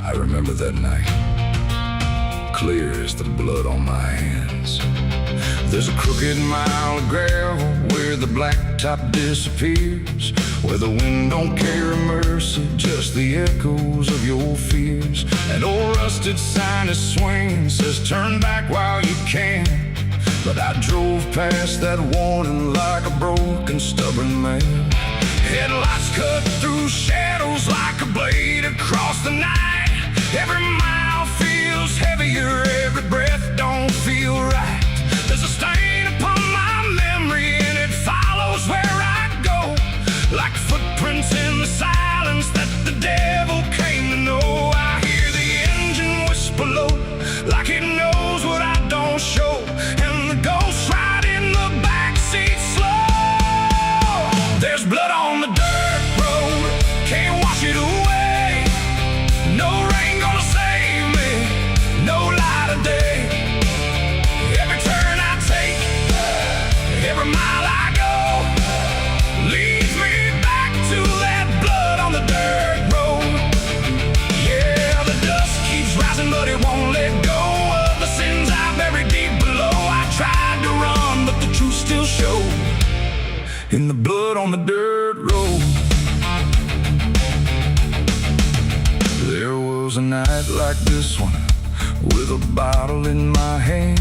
I remember that night, clear as the blood on my hands. There's a crooked mile of gravel where the blacktop disappears, where the wind don't carry mercy, just the echoes of your fears. An old rusted sign is swinging, says turn back while you can. But I drove past that warning like a broken, stubborn man. Headlights cut through shadows like a blade across the night. Every mile feels heavier, every breath don't feel right. There's a stain upon my memory and it follows where I go, like footprints in the silence that the devil came to know. I hear the engine whisper low, like it knows what I don't show, and the ghost ride in the backseat slow. There's blood on the dirt road, can't wash it away. No rain gonna save me, no light of day. Every turn I take, every mile I go, leads me back to that blood on the dirt road. Yeah, the dust keeps rising, but it won't let go of the sins I buried deep below. I tried to run, but the truth still showed in the blood on the dirt road. There was a night like this one, with a bottle in my hand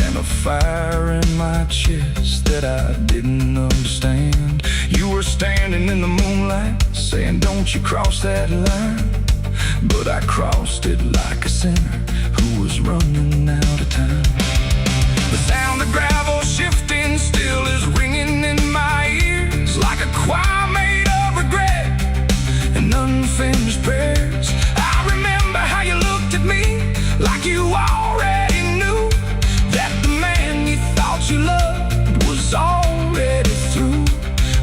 and a fire in my chest that I didn't understand. You were standing in the moonlight, saying don't you cross that line. But I crossed it like a sinner who was running out of time. The sound of gravel shifting still is ringing in my ears, like a choir made of regret and unfinished prayers. I remember how you looked at me like you already knew that the man you thought you loved was already through.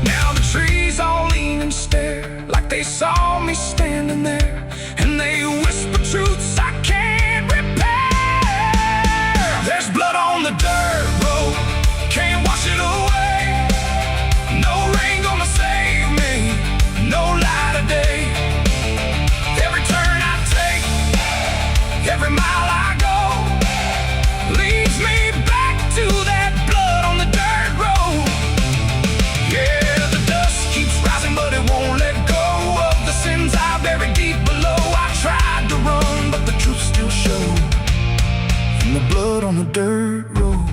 Now the trees all lean and stare like they saw me standing there, and they whisper truths I can't repair. There's blood on the dirt road, can't wash it away. No rain gonna save me, no light of day. Every turn I take, every mile I go, leads me back to that blood on the dirt road. Yeah, the dust keeps rising, but it won't let go of the sins I buried deep below. I tried to run, but the truth still showed in the blood on the dirt road.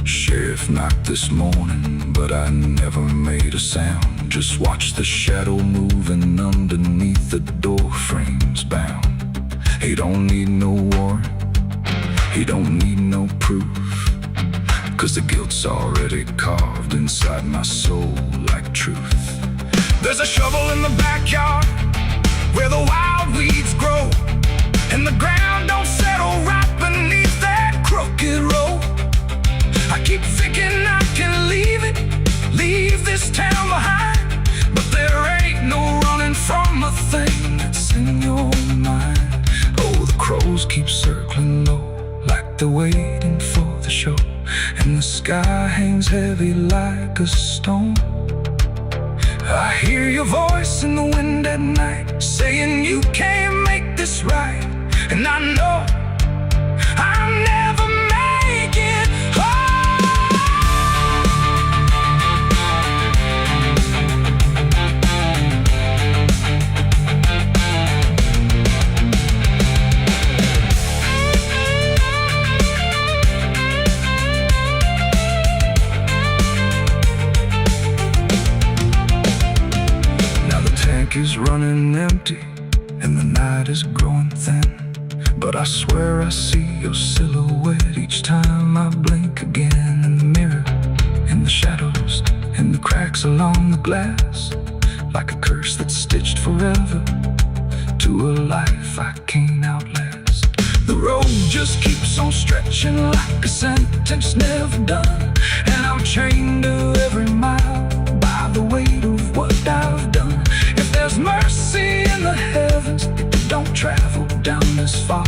Sheriff knocked this morning, but I never made a sound. Just watched the shadow moving underneath the door frames bound. He don't need no warrant, he don't need no proof, 'cause the guilt's already carved inside my soul like truth. There's a shovel in the backyard where the wild weeds grow, and the ground don't settle right beneath that crooked road. I keep thinking I can leave it, leave this town behind, but there ain't no running from a thing that's in your mind. Oh, the crows keep circling low like they're waiting for the show, and the sky hangs heavy like a stone. I hear your voice in the wind at night, saying you can't make this right, and I know I'll never make it home. Is running empty and the night is growing thin, but I swear I see your silhouette each time I blink again. In the mirror, in the shadows, in the cracks along the glass, like a curse that's stitched forever to a life I can't outlast. The road just keeps on stretching like a sentence never done, and I'm chained to every mile by the weight of what I've done. There's mercy in the heavens, don't travel down this far.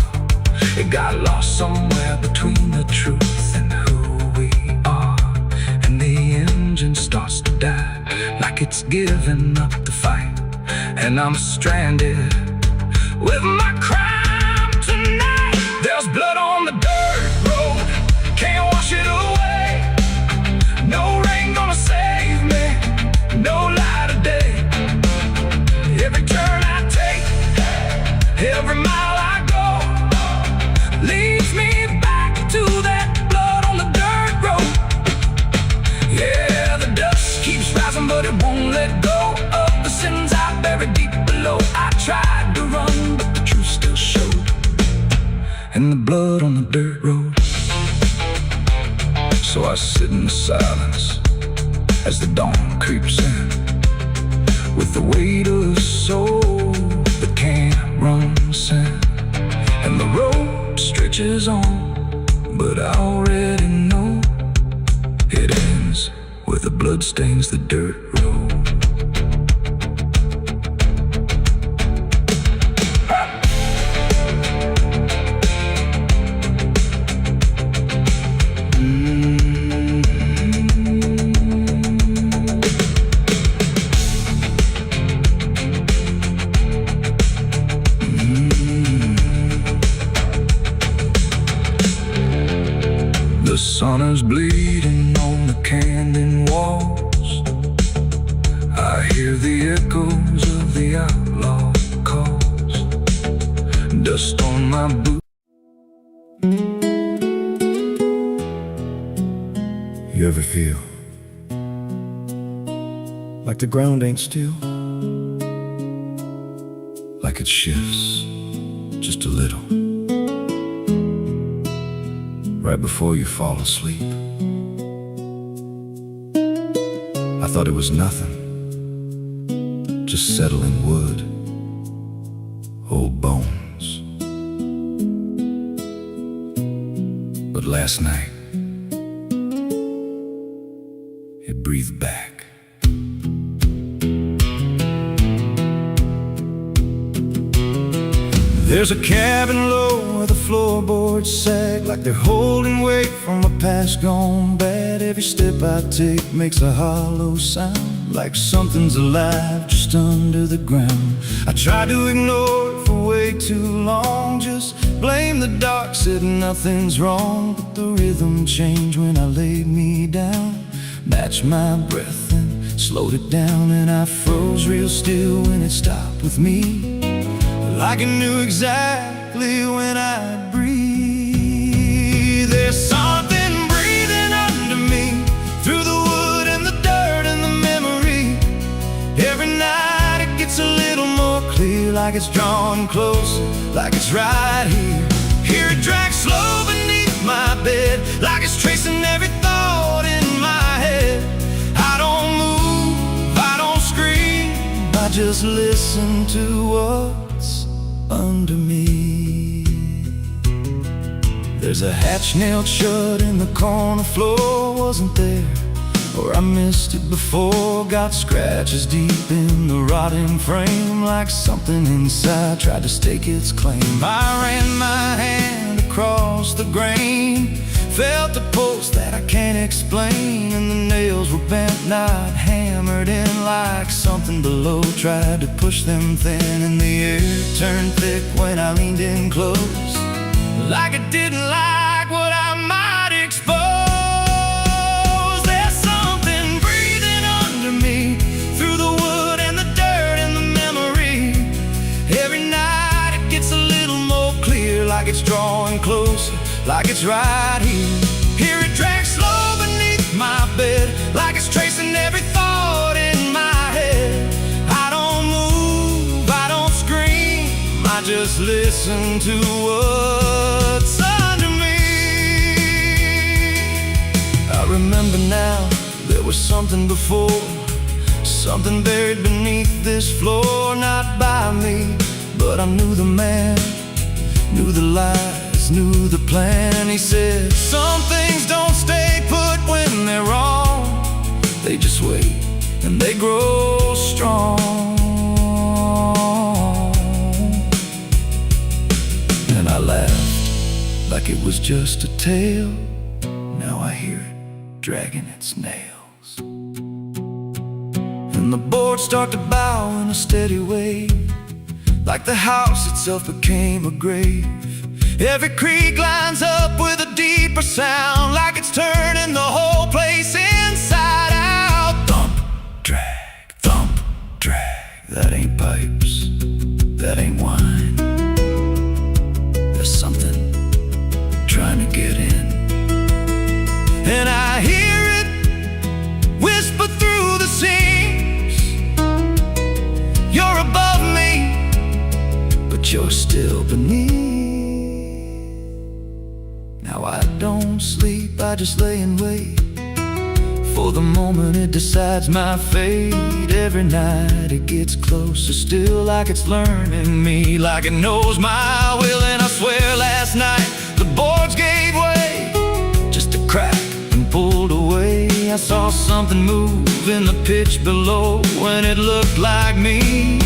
It got lost somewhere between the truth and who we are. And the engine starts to die, like it's given up the fight. And I'm stranded with my crime tonight. There's blood on the dirt road, can't wash it away. No rain gonna save me, no light of day. Every turn I take, every mile I go, leads me back to that blood on the dirt road. Yeah, the dust keeps rising, but it won't let go of the sins I buried deep below. I tried to run, but the truth still showed, and the blood on the dirt road. So I sit in the silence as the dawn creeps in, with the weight of a soul that can't run sin. And the road stretches on, but I already know it ends where the blood stains the dirt road. The sun is bleeding on the canyon walls. I hear the echoes of the outlaw calls. Dust on my boots. You ever feel like the ground ain't still? Like it shifts just a little right before you fall asleep. I thought it was nothing, just settling wood, old bones. But last night, it breathed back. There's a cabin low where the floorboards sag, like they're holding weight from a past gone bad. Every step I take makes a hollow sound, like something's alive just under the ground. I tried to ignore it for way too long, just blame the dark, said nothing's wrong. But the rhythm changed when I laid me down, matched my breath and slowed it down. And I froze real still when it stopped with me, like I knew exactly when I'd breathe. There's something breathing under me, through the wood and the dirt and the memory. Every night it gets a little more clear, like it's drawing closer, like it's right here. Hear it drag slow beneath my bed, like it's tracing every thought in my head. I don't move, I don't scream, I just listen to what's under me. There's a hatch nailed shut in the corner floor, wasn't there, or I missed it before. Got scratches deep in the rotting frame, like something inside tried to stake its claim. I ran my hand across the grain, felt a pulse that I can't explain, and the nails were bent, not hammered in, like something below tried to push them thin. And the air turned thick when I leaned in close, like it didn't like what I might expose. There's something breathing under me, through the wood and the dirt and the memory. Every night it gets a little more clear, like it's drawing closer, like it's right here. Hear it drag slow beneath my bed, like it's tracing every thought in my head. I don't move, I don't scream, I just listen to what's under me. I remember now, there was something before, something buried beneath this floor. Not by me, but I knew the man, knew the lies, knew the plan. And he said, some things don't stay put when they're wrong, they just wait and they grow strong. And I laughed like it was just a tale. Now I hear it dragging its nails. And the boards start to bow in a steady way, like the house itself became a grave. Every creak lines up with a deeper sound, like it's turning the whole place inside out. Thump, drag, that ain't pipes, that ain't wine. There's something trying to get in. And I hear it whisper through the seams. You're above me, but you're still beneath. Now I don't sleep, I just lay and wait for the moment it decides my fate. Every night it gets closer, still like it's learning me, like it knows my will. And I swear last night the boards gave way, just a crack and pulled away. I saw something move in the pitch below, and it looked like me.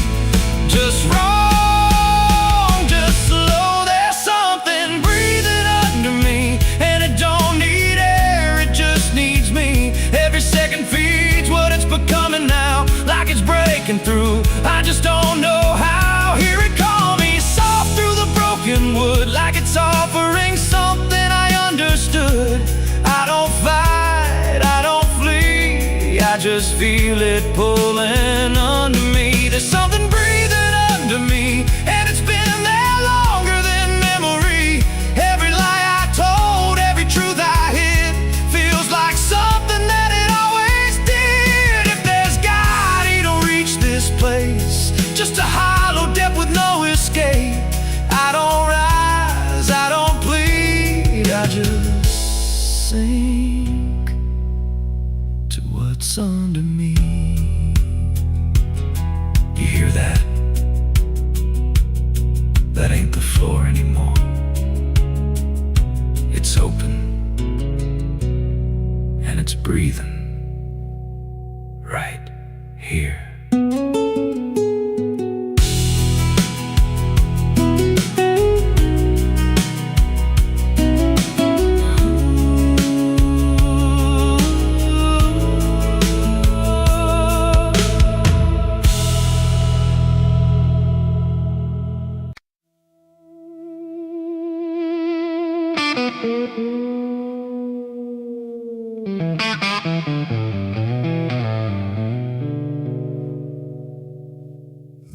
Just wrong, just slow. There's something breathing under me, and it don't need air, it just needs me. Every second feeds what it's becoming now, like it's breaking through. I just don't know how. Hear it call me soft through the broken wood, like it's offering something I understood. I don't fight, I don't flee, I just feel it pulling under me. There's something breathing under me, and it's been there longer than memory. Every lie I told, every truth I hid, feels like something that it always did. If there's God, he don't reach this place, just a hollow depth with no escape. I don't rise, I don't plead, I just sink to what's under me. You hear that? That ain't the floor anymore. It's open, and it's breathing right here.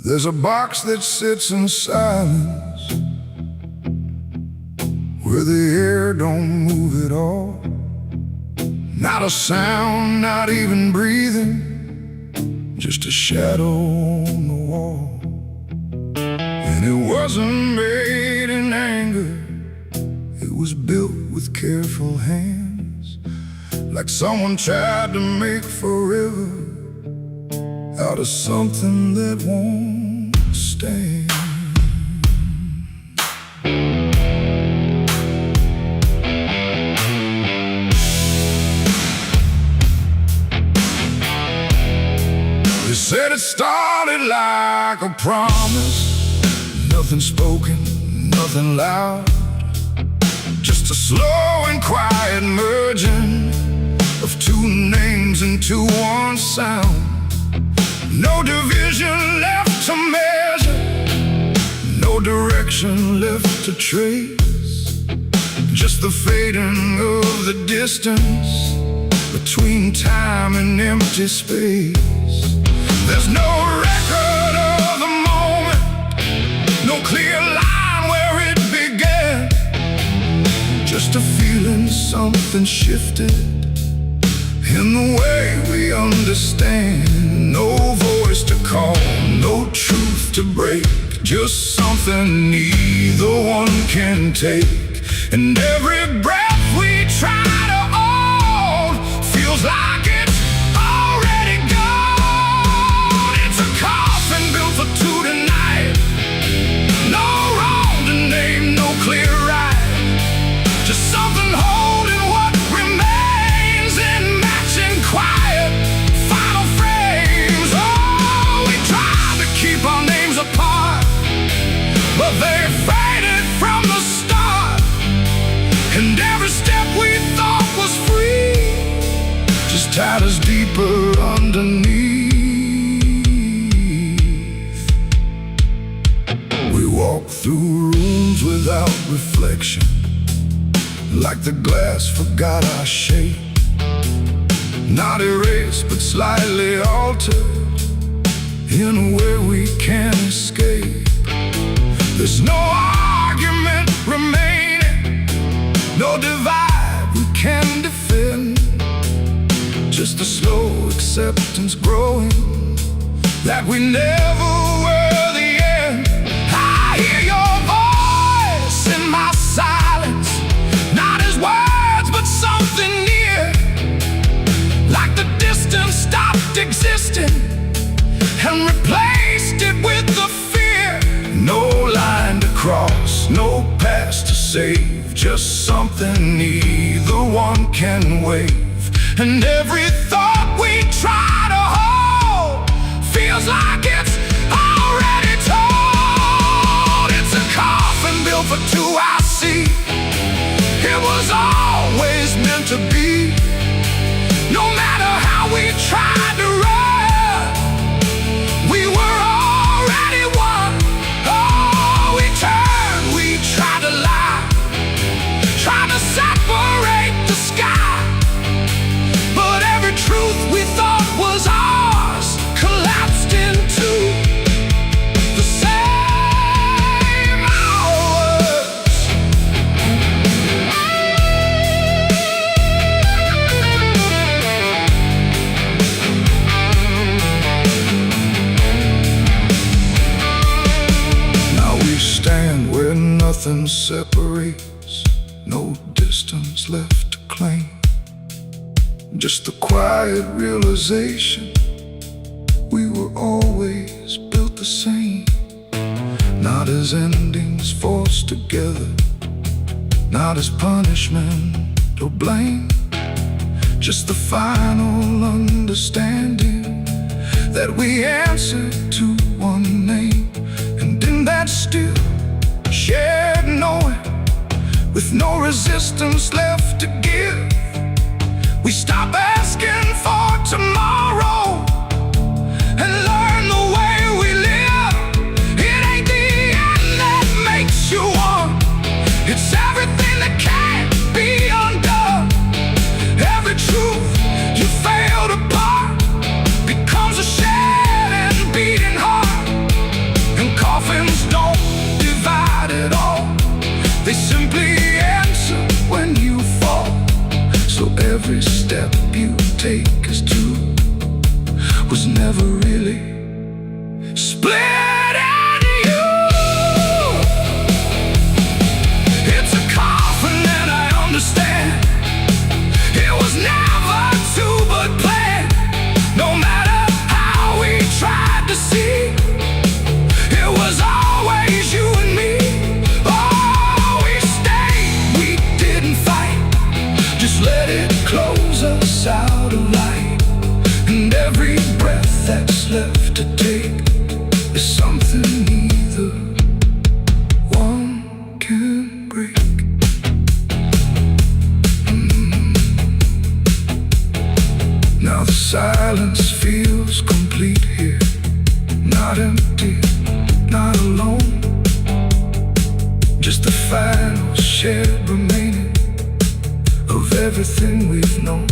There's a box that sits in silence, where the air don't move at all. Not a sound, not even breathing, just a shadow on the wall. And it wasn't made in anger, it was built with careful hands, like someone tried to make forever out of something that won't stand. They said it started like a promise, nothing spoken, nothing loud, just a slow and quiet merging of two names into one sound. No division left to measure, no direction left to trace, just the fading of the distance between time and empty space. There's no record of the moment, no clear line where it began, just a feeling something shifted in the way we understand. No voice to call, no truth to break, just something neither one can take. And every breath we try to hold feels like it's already gone. It's a coffin built for two tonight, no wrong to name, no clear right, just something holding what remains in matching quiet final frames. Oh, we tried to keep our names apart, but they faded from the start. underneath. We walk through rooms without reflection, like the glass forgot our shape. Not erased, but slightly altered in a way we can't escape. There's no argument remaining, no divide we can defend. Just a slow acceptance growing that we never were the end. I hear your voice in my silence, not as words but something near, like the distance stopped existing and replaced it with the fear. No line to cross, no past to save, just something neither one can wave. And every thought we try to hold feels like it's already told. It's a coffin built for two, I see. It was always meant to be. No matter how we tried to run, we were already one. Oh, we turned, we tried to lie, tried to separate the sky. But every truth we thought was ours collapsed into the same hours. Now we stand where nothing separates, no distance left to claim. Just the quiet realization we were always built the same. Not as endings forced together, not as punishment or blame, just the final understanding that we answer to one name. And in that still shared knowing, with no resistance left to give, we stop asking for tomorrow and learn the way we live. It ain't the end that makes you one, it's everything that can't be undone. Every truth you failed apart becomes a shed and beating heart. And coffins don't divide at all, they simply answer when you fall. So every step you take is true, was never really split into you. It's a coffin and I understand, it was never to but planned. No matter how we tried to see, it was always you and me. Oh, we stayed, we didn't fight, just let it close us out of light. And every breath that's left to take is something neither one can break. Now the silence feels complete here, not empty, not alone, just the final shared remaining of everything we've known.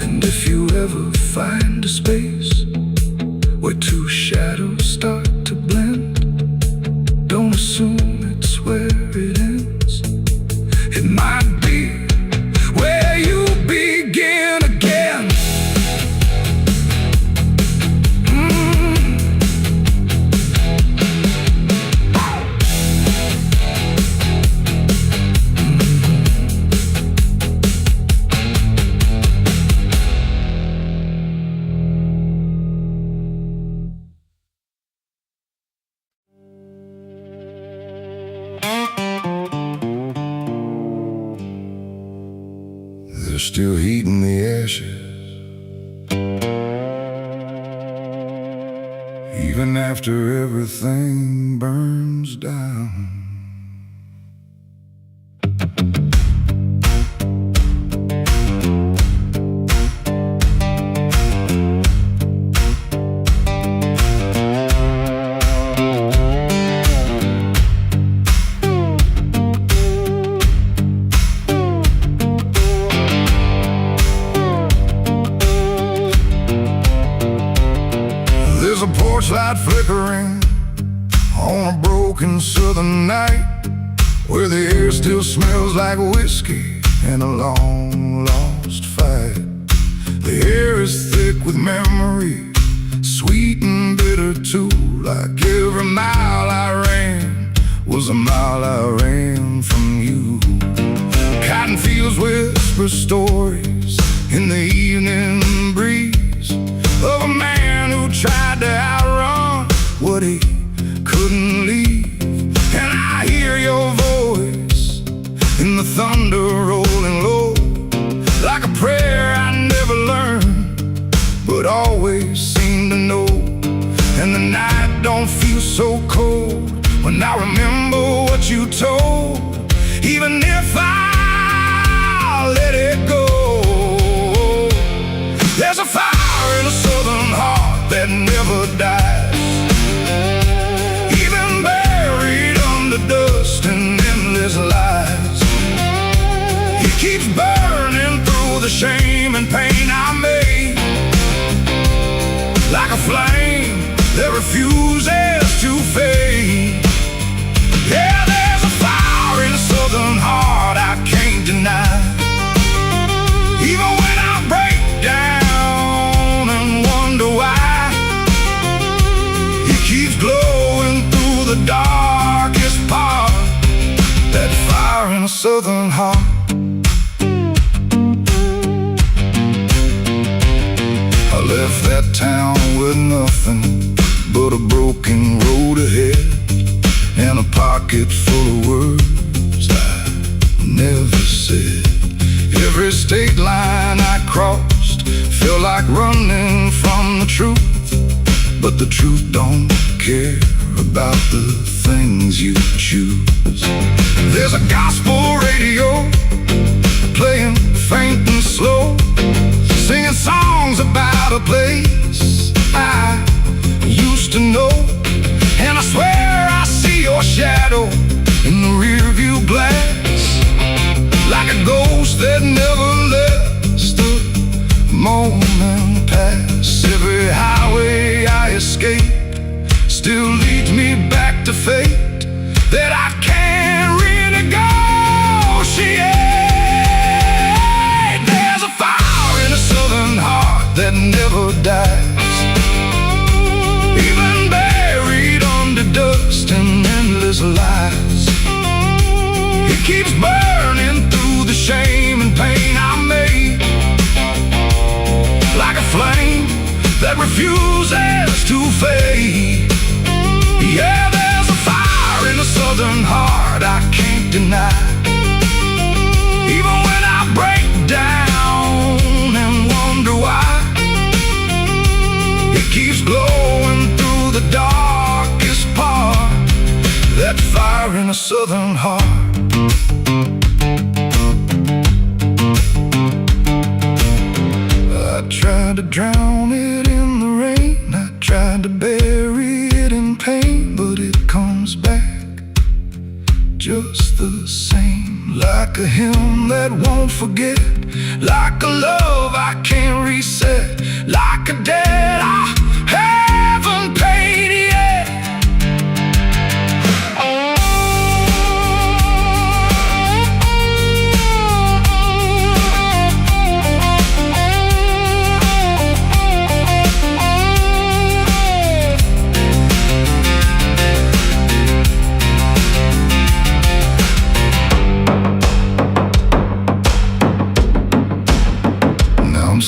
And if you ever find a space where two shadows start to blend, don't assume it's where it ends. It might be where you begin again. There's still heat in the ashes, even after everything burns down. torchlight flickering on a broken southern night, where the air still smells like whiskey and a long lost fight. The air is thick with memory, sweet and bitter too. Like every mile I ran was a mile I ran from you. Cotton fields whisper stories in the evening breeze of a man who tried to outrun what he couldn't leave. And I hear your voice in the thunder rolling low, like a prayer I never learned, but always seem to know. And the night don't feel so cold when I remember what you told, even if I let it go. There's a fire in a southern heart that never dies, even buried under dust and endless lies. It keeps burning through the shame and pain I made, like a flame that refuses to fade. Yeah, there's a fire in a southern heart I can't deny. Even when I break down and wonder why, it keeps glowing through the darkest part. That fire in a southern heart. I left that town with nothing but a broken road ahead, and a pocket full of words I never said. Every state line I crossed felt like running from the truth, but the truth don't care about the things you choose. There's a gospel radio playing faint and slow, singing songs about a place I used to know. And I swear I see your shadow in the rearview glass, like a ghost that never lets the moment pass. Every highway I escape still leads me back to fate that I can't renegotiate. There's a fire in a southern heart that never dies, even buried under dust and endless lies. It keeps burning through the shame and pain I made, like a flame that refuses to fade. Yeah, there's a fire in a southern heart I can't deny. Even when I break down and wonder why, it keeps glowing through the darkest part. That fire in a southern heart. I tried to drown it in the rain, I tried to bury it in pain, but it comes back just the same. Like a hymn that won't forget, like a love I can't reset, like a debt I haven't paid yet.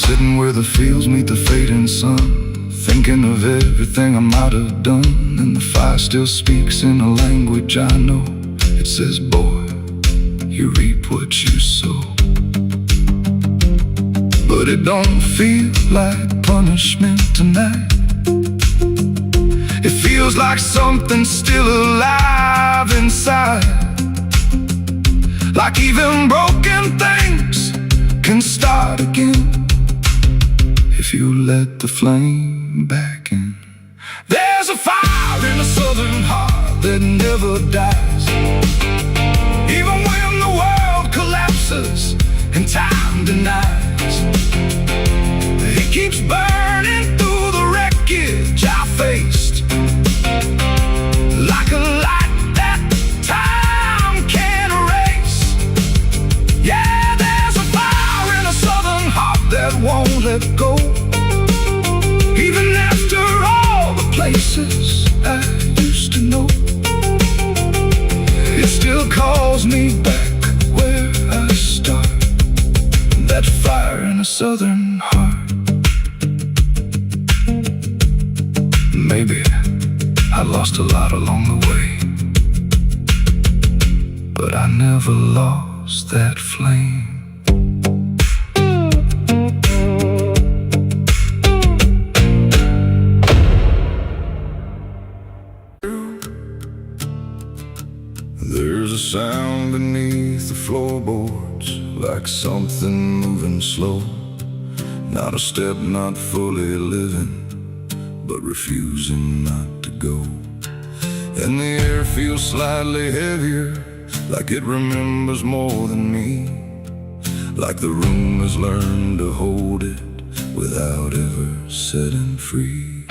Sitting where the fields meet the fading sun, thinking of everything I might have done. And the fire still speaks in a language I know. It says, boy, you reap what you sow. But it don't feel like punishment tonight. It feels like something still alive inside, like even broken things can start again if you let the flame back in. There's a fire in the southern heart that never dies, even when the world collapses and time denies. It keeps burning through the wreckage I face, southern heart. Maybe I lost a lot along the way, but I never lost that flame. There's a sound beneath the floorboards, like something moving slow. Not a step, not fully living, but refusing not to go. And the air feels slightly heavier, like it remembers more than me, like the room has learned to hold it without ever setting free.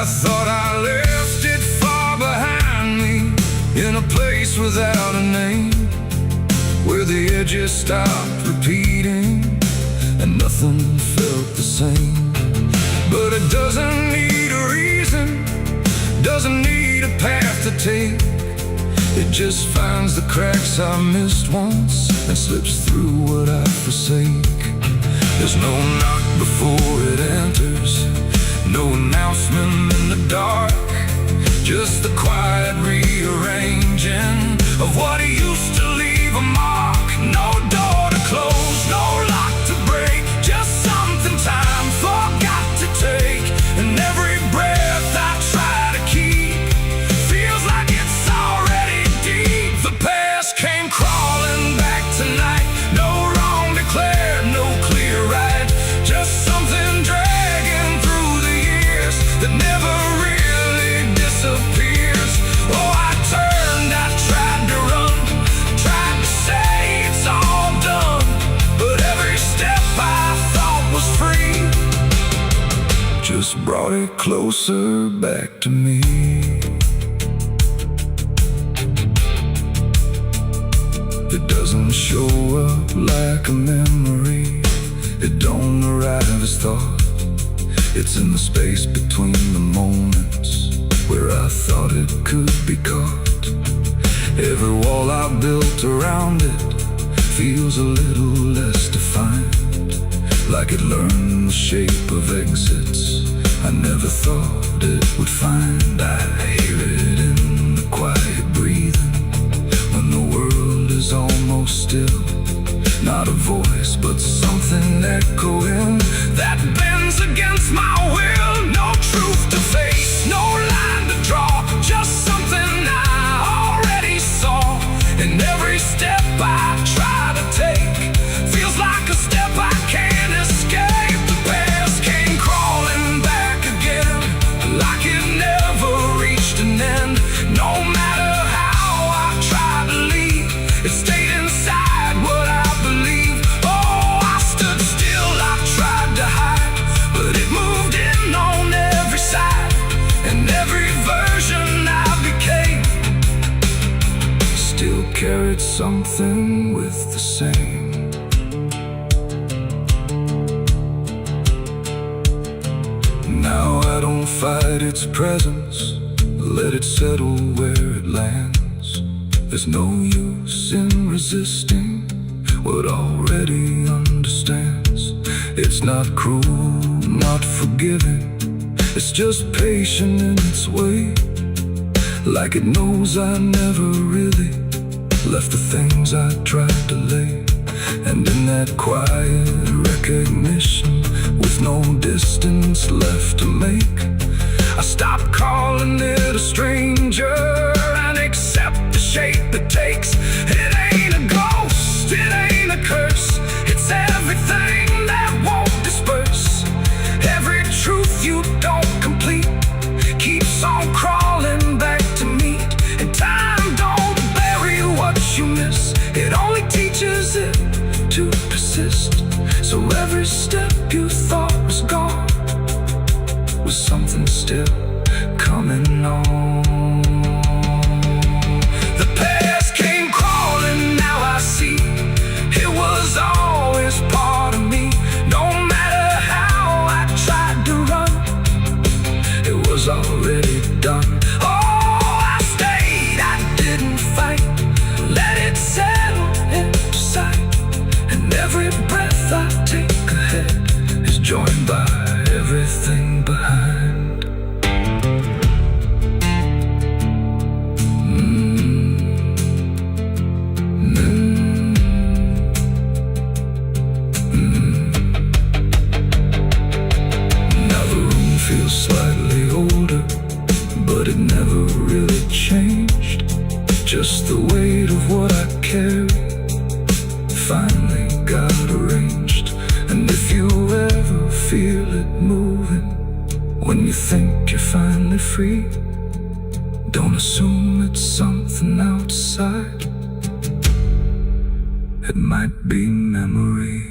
I thought I left it far behind me, in a place without a name, where the edges stopped repeating and nothing felt the same. But it doesn't need a reason, doesn't need a path to take. It just finds the cracks I missed once and slips through what I forsake. There's no knock before it enters, no announcement in the dark, just the quiet rearranging of what used to leave a mark. No door to close, no lock to break, just something time forgot to take. And every breath I try to keep feels like it's already deep. The past came crawling back tonight, no wrong declared, no clear right, just something dragging through the years that never really disappears. Oh, I turned, I tried to run, tried to say it's all done, but every step I thought was free just brought it closer back to me. It doesn't show up like a memory, it don't arrive as thought. It's in the space between the moments where I thought it could be caught. Every wall I built around it feels a little less defined, like it learned the shape of exits I never thought it would find. I hear it in the quiet breathing when the world is almost still. Not a voice, but something echoing that bends against my will. No truth to face, no line to draw, just something I already saw. And every step I try to take feels like a step I can't escape. The past came crawling back again, like it never reached an end. No matter how I tried to leave, it stayed inside what I believe. Oh, I stood still, I tried to hide, but it moved in on every side. And every version I became still carried something with the same. Now I don't fight its presence, let it settle where it lands. There's no use in resisting what already understands. It's not cruel, not forgiving, it's just patient in its way, like it knows I never really left the things I tried to lay. And in that quiet recognition, with no distance left to make, I stop calling it a stranger and accept the shape it takes. It ain't a ghost, it ain't a curse, it's everything that won't disperse. Every truth you don't complete keeps on crawling back to meet. And time don't bury what you miss, it only teaches it to persist. So every step you thought was gone was something still coming on. The past came crawling, now I see it was always part of me. No matter how I tried to run, it was already done. Oh, I stayed, I didn't fight, breath I take ahead is joined by everything behind. Now the room feels slightly older, but it never really changed. Just the weight of what I carry finally got arranged. And if you ever feel it moving, when you think you're finally free, don't assume it's something outside. It might be memory.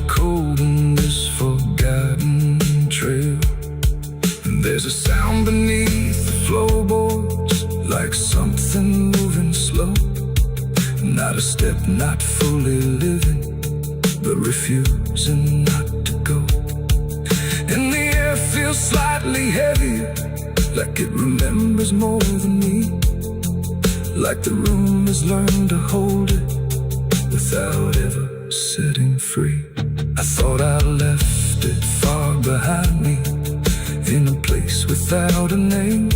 Cold in this forgotten trail. There's a sound beneath the floorboards, like something moving slow. Not a step, not fully living, but refusing not to go. And the air feels slightly heavier, like it remembers more than me. Like the room has learned to hold it without ever setting free. I thought I left it far behind me, in a place without a name,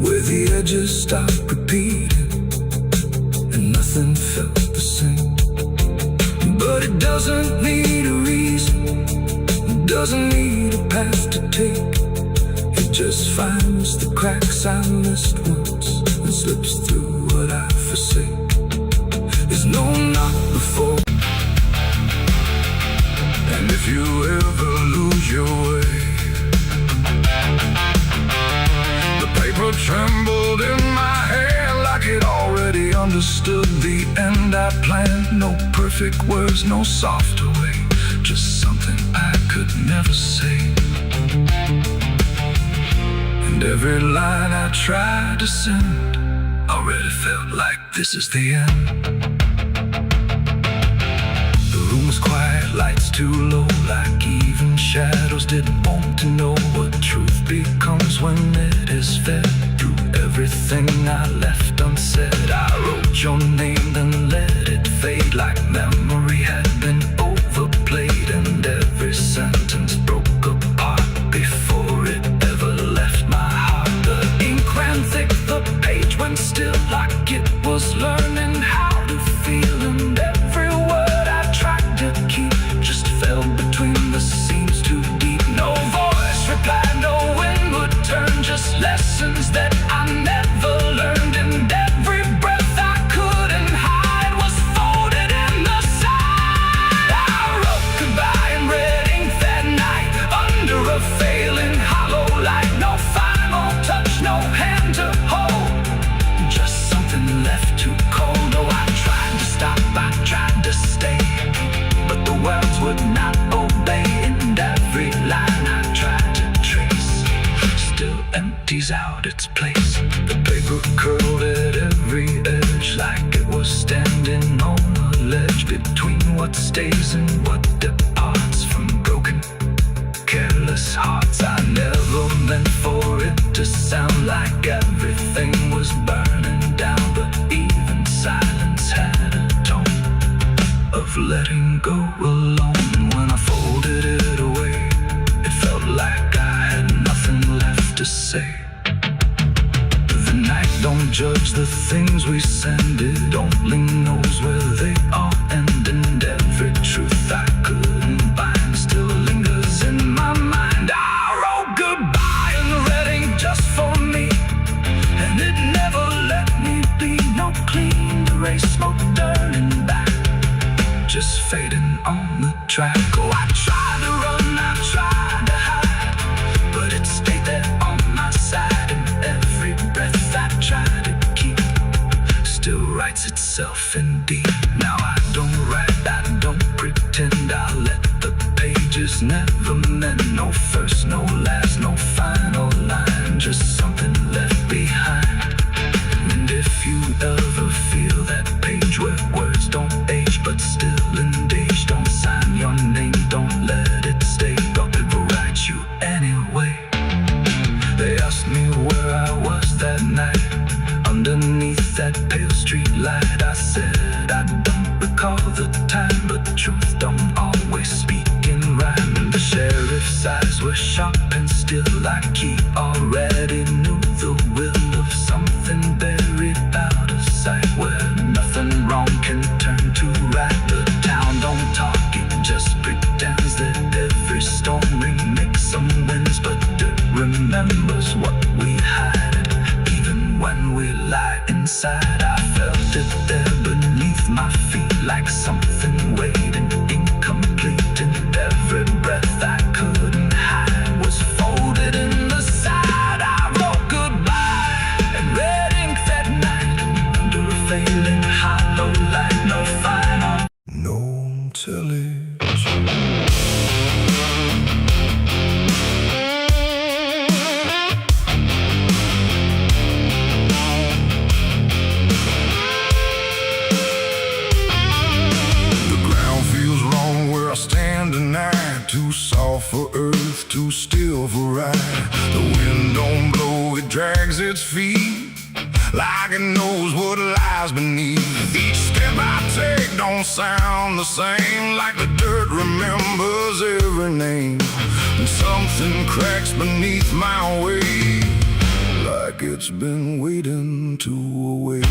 where the edges stopped repeating and nothing felt the same. But it doesn't need a reason, it doesn't need a path to take. It just finds the cracks I missed once and slips through what I forsake. There's no knock before. And if you ever lose your way, the paper trembled in my hand like it already understood the end I planned. No perfect words, no softer way, just something I could never say. And every line I tried to send already felt like this is the end. Quiet, lights too low, like even shadows didn't want to know what truth becomes when it is fed. Through everything I left unsaid, I wrote your name, then let it fade like memory had been overplayed. And every sentence broke apart before it ever left my heart. The ink ran thick, the page went still, like it was learning how to feel. And every word I tried to keep just fell between the seams too deep. No voice replied, no wind would turn, just lessons that I never learned. And every breath I couldn't hide was folded in the side. I wrote goodbye in red ink that night, under a failing hollow light. No final touch, no hand to hold, just something left too cold. Oh, I tried to stop, I tried to stay, but the words would not obey. And every line I tried to trace still empties out its place. The paper curled at every edge, like it was standing on a ledge between what stays and what departs from broken, careless hearts. I never meant for it to sound like everything was burning down, but even silence had a tone of letting go alone. When I folded it away, it felt like I had nothing left to say. The night don't judge the things we send, it only knows where they all end. And every truth I couldn't bind still lingers in my mind. I wrote goodbye in the red ink just for me, and it never let me be. No still writes itself indeed. Now I don't write, I don't pretend, I let the pages never mend. No first, no last, no final line, just something left behind. And if you ever feel that page where words don't age but still engage, don't sign your name, don't let it stay, but it will write you anyway. They asked me where I was that night, underneath that pale street light. I said I don't recall the time, but truth don't always speak in rhyme. And the sheriff's eyes were sharp and still, like he already knew the will of something buried out of sight, where nothing wrong can turn to right. The town don't talk, it just pretends that every storm remakes some winds, but it remembers what we hide. Even when we lie inside, I felt it there beneath my feet, like something waiting incomplete. And every breath I couldn't hide was folded in the side. I wrote goodbye and red ink that night, under a failing hollow light. No final, no television. Too soft for earth, too still for ride. The wind don't blow, it drags its feet, like it knows what lies beneath. Each step I take don't sound the same, like the dirt remembers every name. And something cracks beneath my weight, like it's been waiting to awake.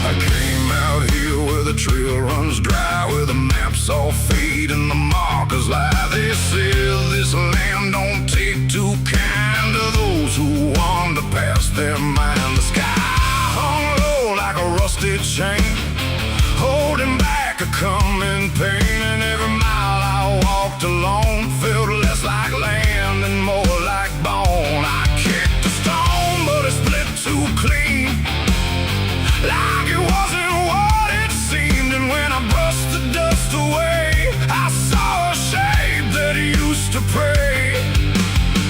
I came out here where the trail runs dry, where the maps all fade and the markers lie. They said this land don't take too kind to those who wander past their mind. The sky hung low like a rusted chain, holding back a coming pain. And every mile I walked alone felt less like land and more like bone. I kicked a stone, but it split too clean, like it wasn't what it seemed. And when I brushed the dust away, I saw a shape that used to pray.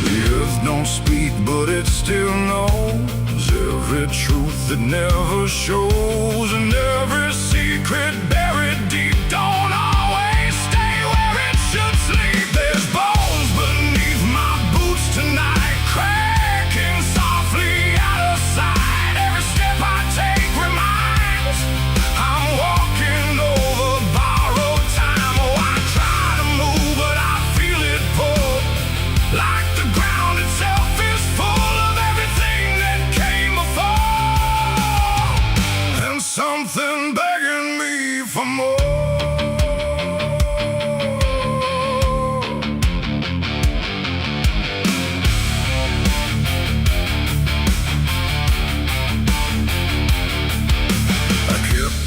The earth don't speak, but it still knows every truth that never shows. And every secret buried deep don't always stay where it should sleep. There's bones beneath my boots tonight, cracking softly out of sight. Every step I take reminds I'm walking over borrowed time. Oh, I try to move, but I feel it pull, like the ground itself is full of everything that came before, and something begging me for more.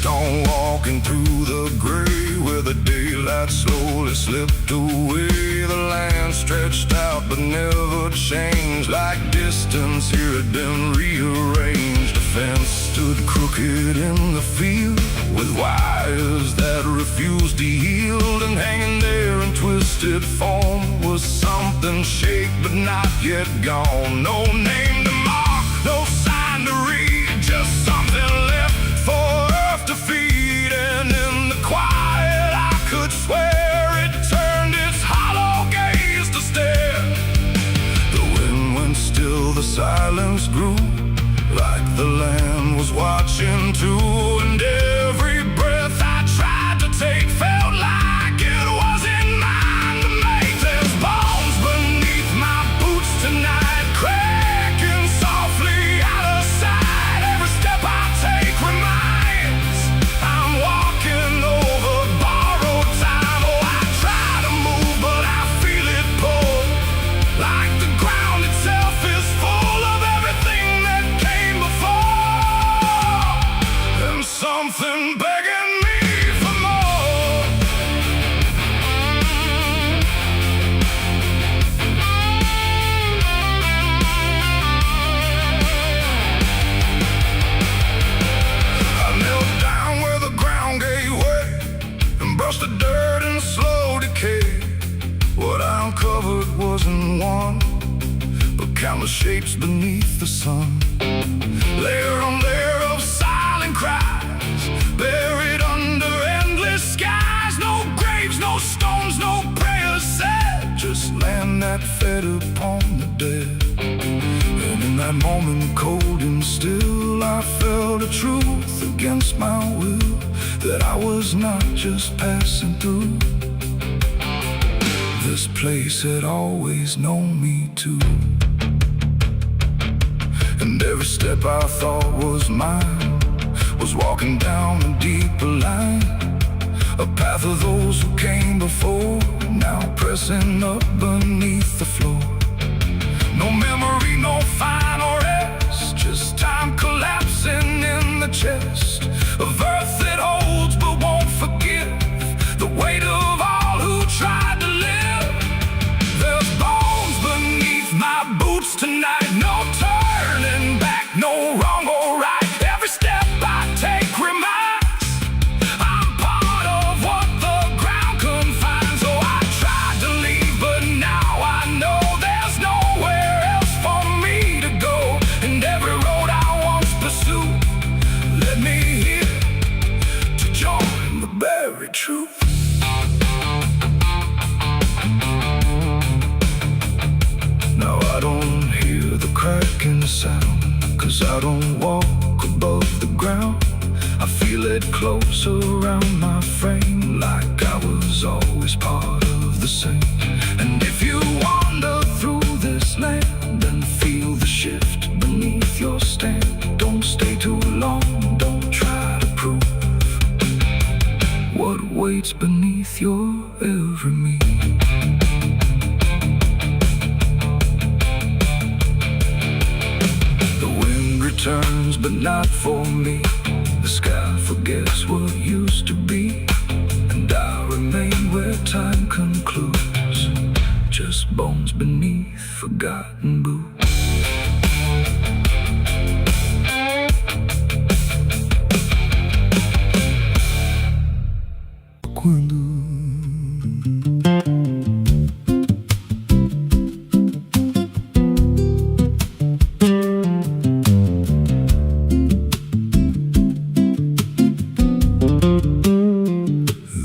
On walking through the gray, where the daylight slowly slipped away. The land stretched out but never changed, like distance here had been rearranged. A fence stood crooked in the field, with wires that refused to yield. And hanging there in twisted form was something shaped but not yet gone. No name to mark, no sign to read, just something left for to feed. And in the quiet I could swear it turned its hollow gaze to stare. The wind went still, the silence grew, like the land was watching too. And every breath I tried to take felt like it wasn't mine to make. There's bones beneath my boots tonight, cracking softly out of sight. Every step I take reminds I'm walking over borrowed time. Oh, I try to move, but I feel it pull, like the ground itself is full of everything that came before, and something countless shapes beneath the sun. Layer on layer of silent cries, buried under endless skies. No graves, no stones, no prayers said, just land that fed upon the dead. And in that moment, cold and still, I felt a truth against my will, that I was not just passing through. This place had always known me too. And every step I thought was mine was walking down a deeper line, a path of those who came before, now pressing up beneath the floor. No memory, no final rest, just time collapsing in the chest of earth that holds but won't forgive the weight of all who tried to live. There's bones beneath my boots tonight, no turning back, no wrong or right. Every step I take reminds I'm part of what the ground confines. So I tried to leave, but now I know there's nowhere else for me to go. And every road I once pursued led me here to join the buried truth. Now I don't hear the cracking sound, 'cause I don't walk above the ground. I feel it close around my frame, like I was always part of the same. And if you wander through this land and feel the shift beneath your stand, don't stay too long, don't try to prove what waits beneath your every move. The wind returns, but not for me. The sky forgets what used to be, and I remain where time concludes, just bones beneath forgotten boots.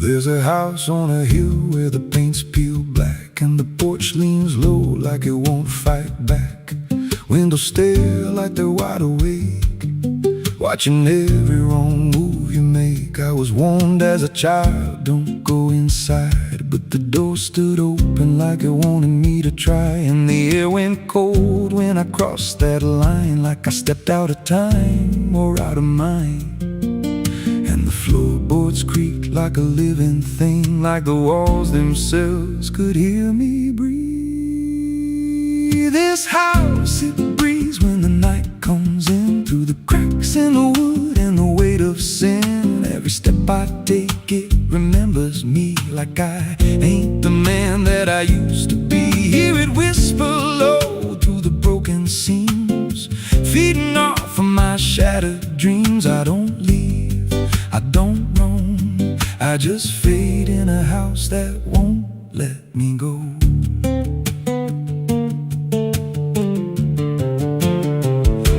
There's a house on a hill where the paint's peeled black, and the porch leans low like it won't fight back. Windows stare like they're wide awake, watching every wrong move you make. I was warned as a child, don't go inside, but the door stood open like it wanted me to try. And the air went cold when I crossed that line, like I stepped out of time or out of mind. And the floorboards creaked like a living thing, like the walls themselves could hear me breathe. This house, it breathes when the night comes in, through the cracks in the wood and the weight of sin. Every step I take, it remembers me, like I ain't the man that I used to be. Hear it whisper low through the broken seams, feeding off of my shattered dreams. I don't leave, I don't roam, I just fade in a house that won't let me go.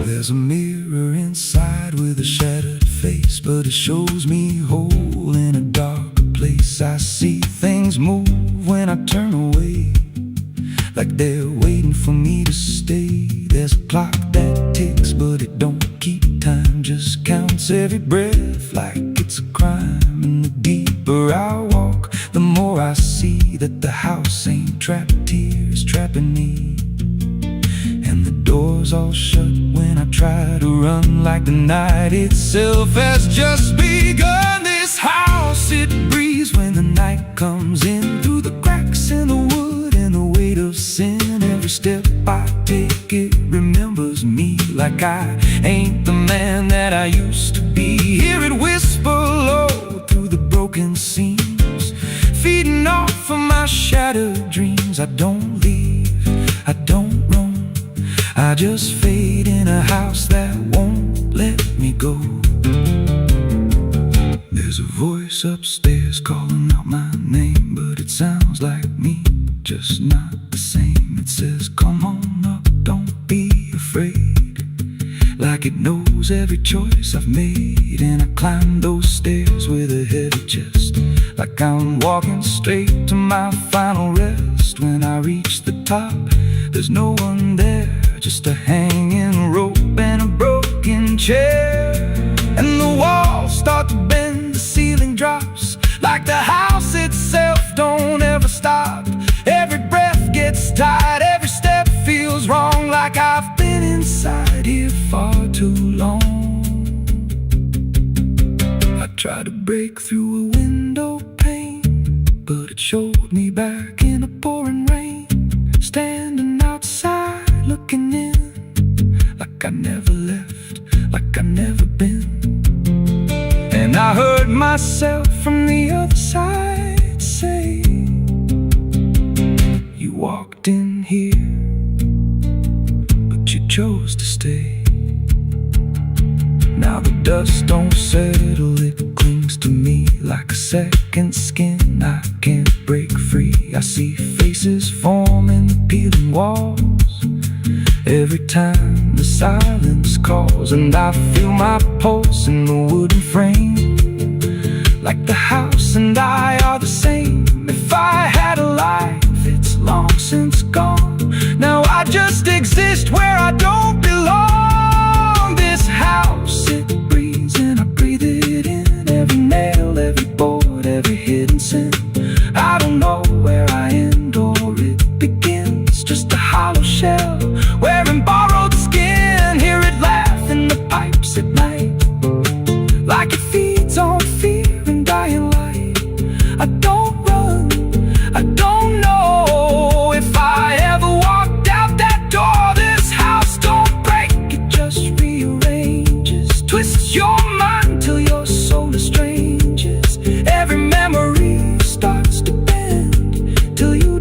There's a mirror inside with a shattered face, but it shows me whole in a darker place. I see things move when I turn away, like they're waiting for me to stay. There's a clock that ticks, but it don't keep time, just counts every breath like it's a crime. And the deeper I walk, the more I see that the house ain't trapped here, it's trapping me. And the doors all shut when I try to run, like the night itself has just begun. This house, it breathes when the night comes in, through the cracks in the wood and the weight of sin. Every step I take, it remembers me, like I ain't the man that I used to be. Hear it whisper low through the broken seams, feeding off of my shattered dreams. I don't leave, I don't roam, I just fade in a house that won't let me go. There's a voice upstairs calling out my name, but it sounds like me, just not the same. It says, come on up, don't afraid, like it knows every choice I've made. And I climb those stairs with a heavy chest, like I'm walking straight to my final rest. When I reach the top, there's no one there, just a hanging rope and a broken chair. And the walls start to bend, the ceiling drops, like the house itself don't ever stop. Every breath gets tight, every step feels wrong, like I've been inside here far too long. I tried to break through a window pane, but it showed me back in a pouring rain, standing outside looking in, like I never left, like I never been. And I heard myself from the other side say, you walked in here, but you chose to stay. Now the dust don't settle, it clings to me like a second skin. I can't break free. I see faces form in the peeling walls every time the silence calls. And I feel my pulse in the wooden frame, like the house and I are the same. If I had a life, it's long since gone. Now I just exist where I don't belong. This house, it breathes and I breathe it in. Every nail, every board, every hidden sin. I don't know where I end or it begins, just a hollow shell wearing borrowed skin. Hear it laugh in the pipes at night, like it feeds on fear and dying light. I don't run, I don't know if I ever walked out that door. This house don't break, it just rearranges, twists your mind till your soul estranges. Every memory starts to bend till you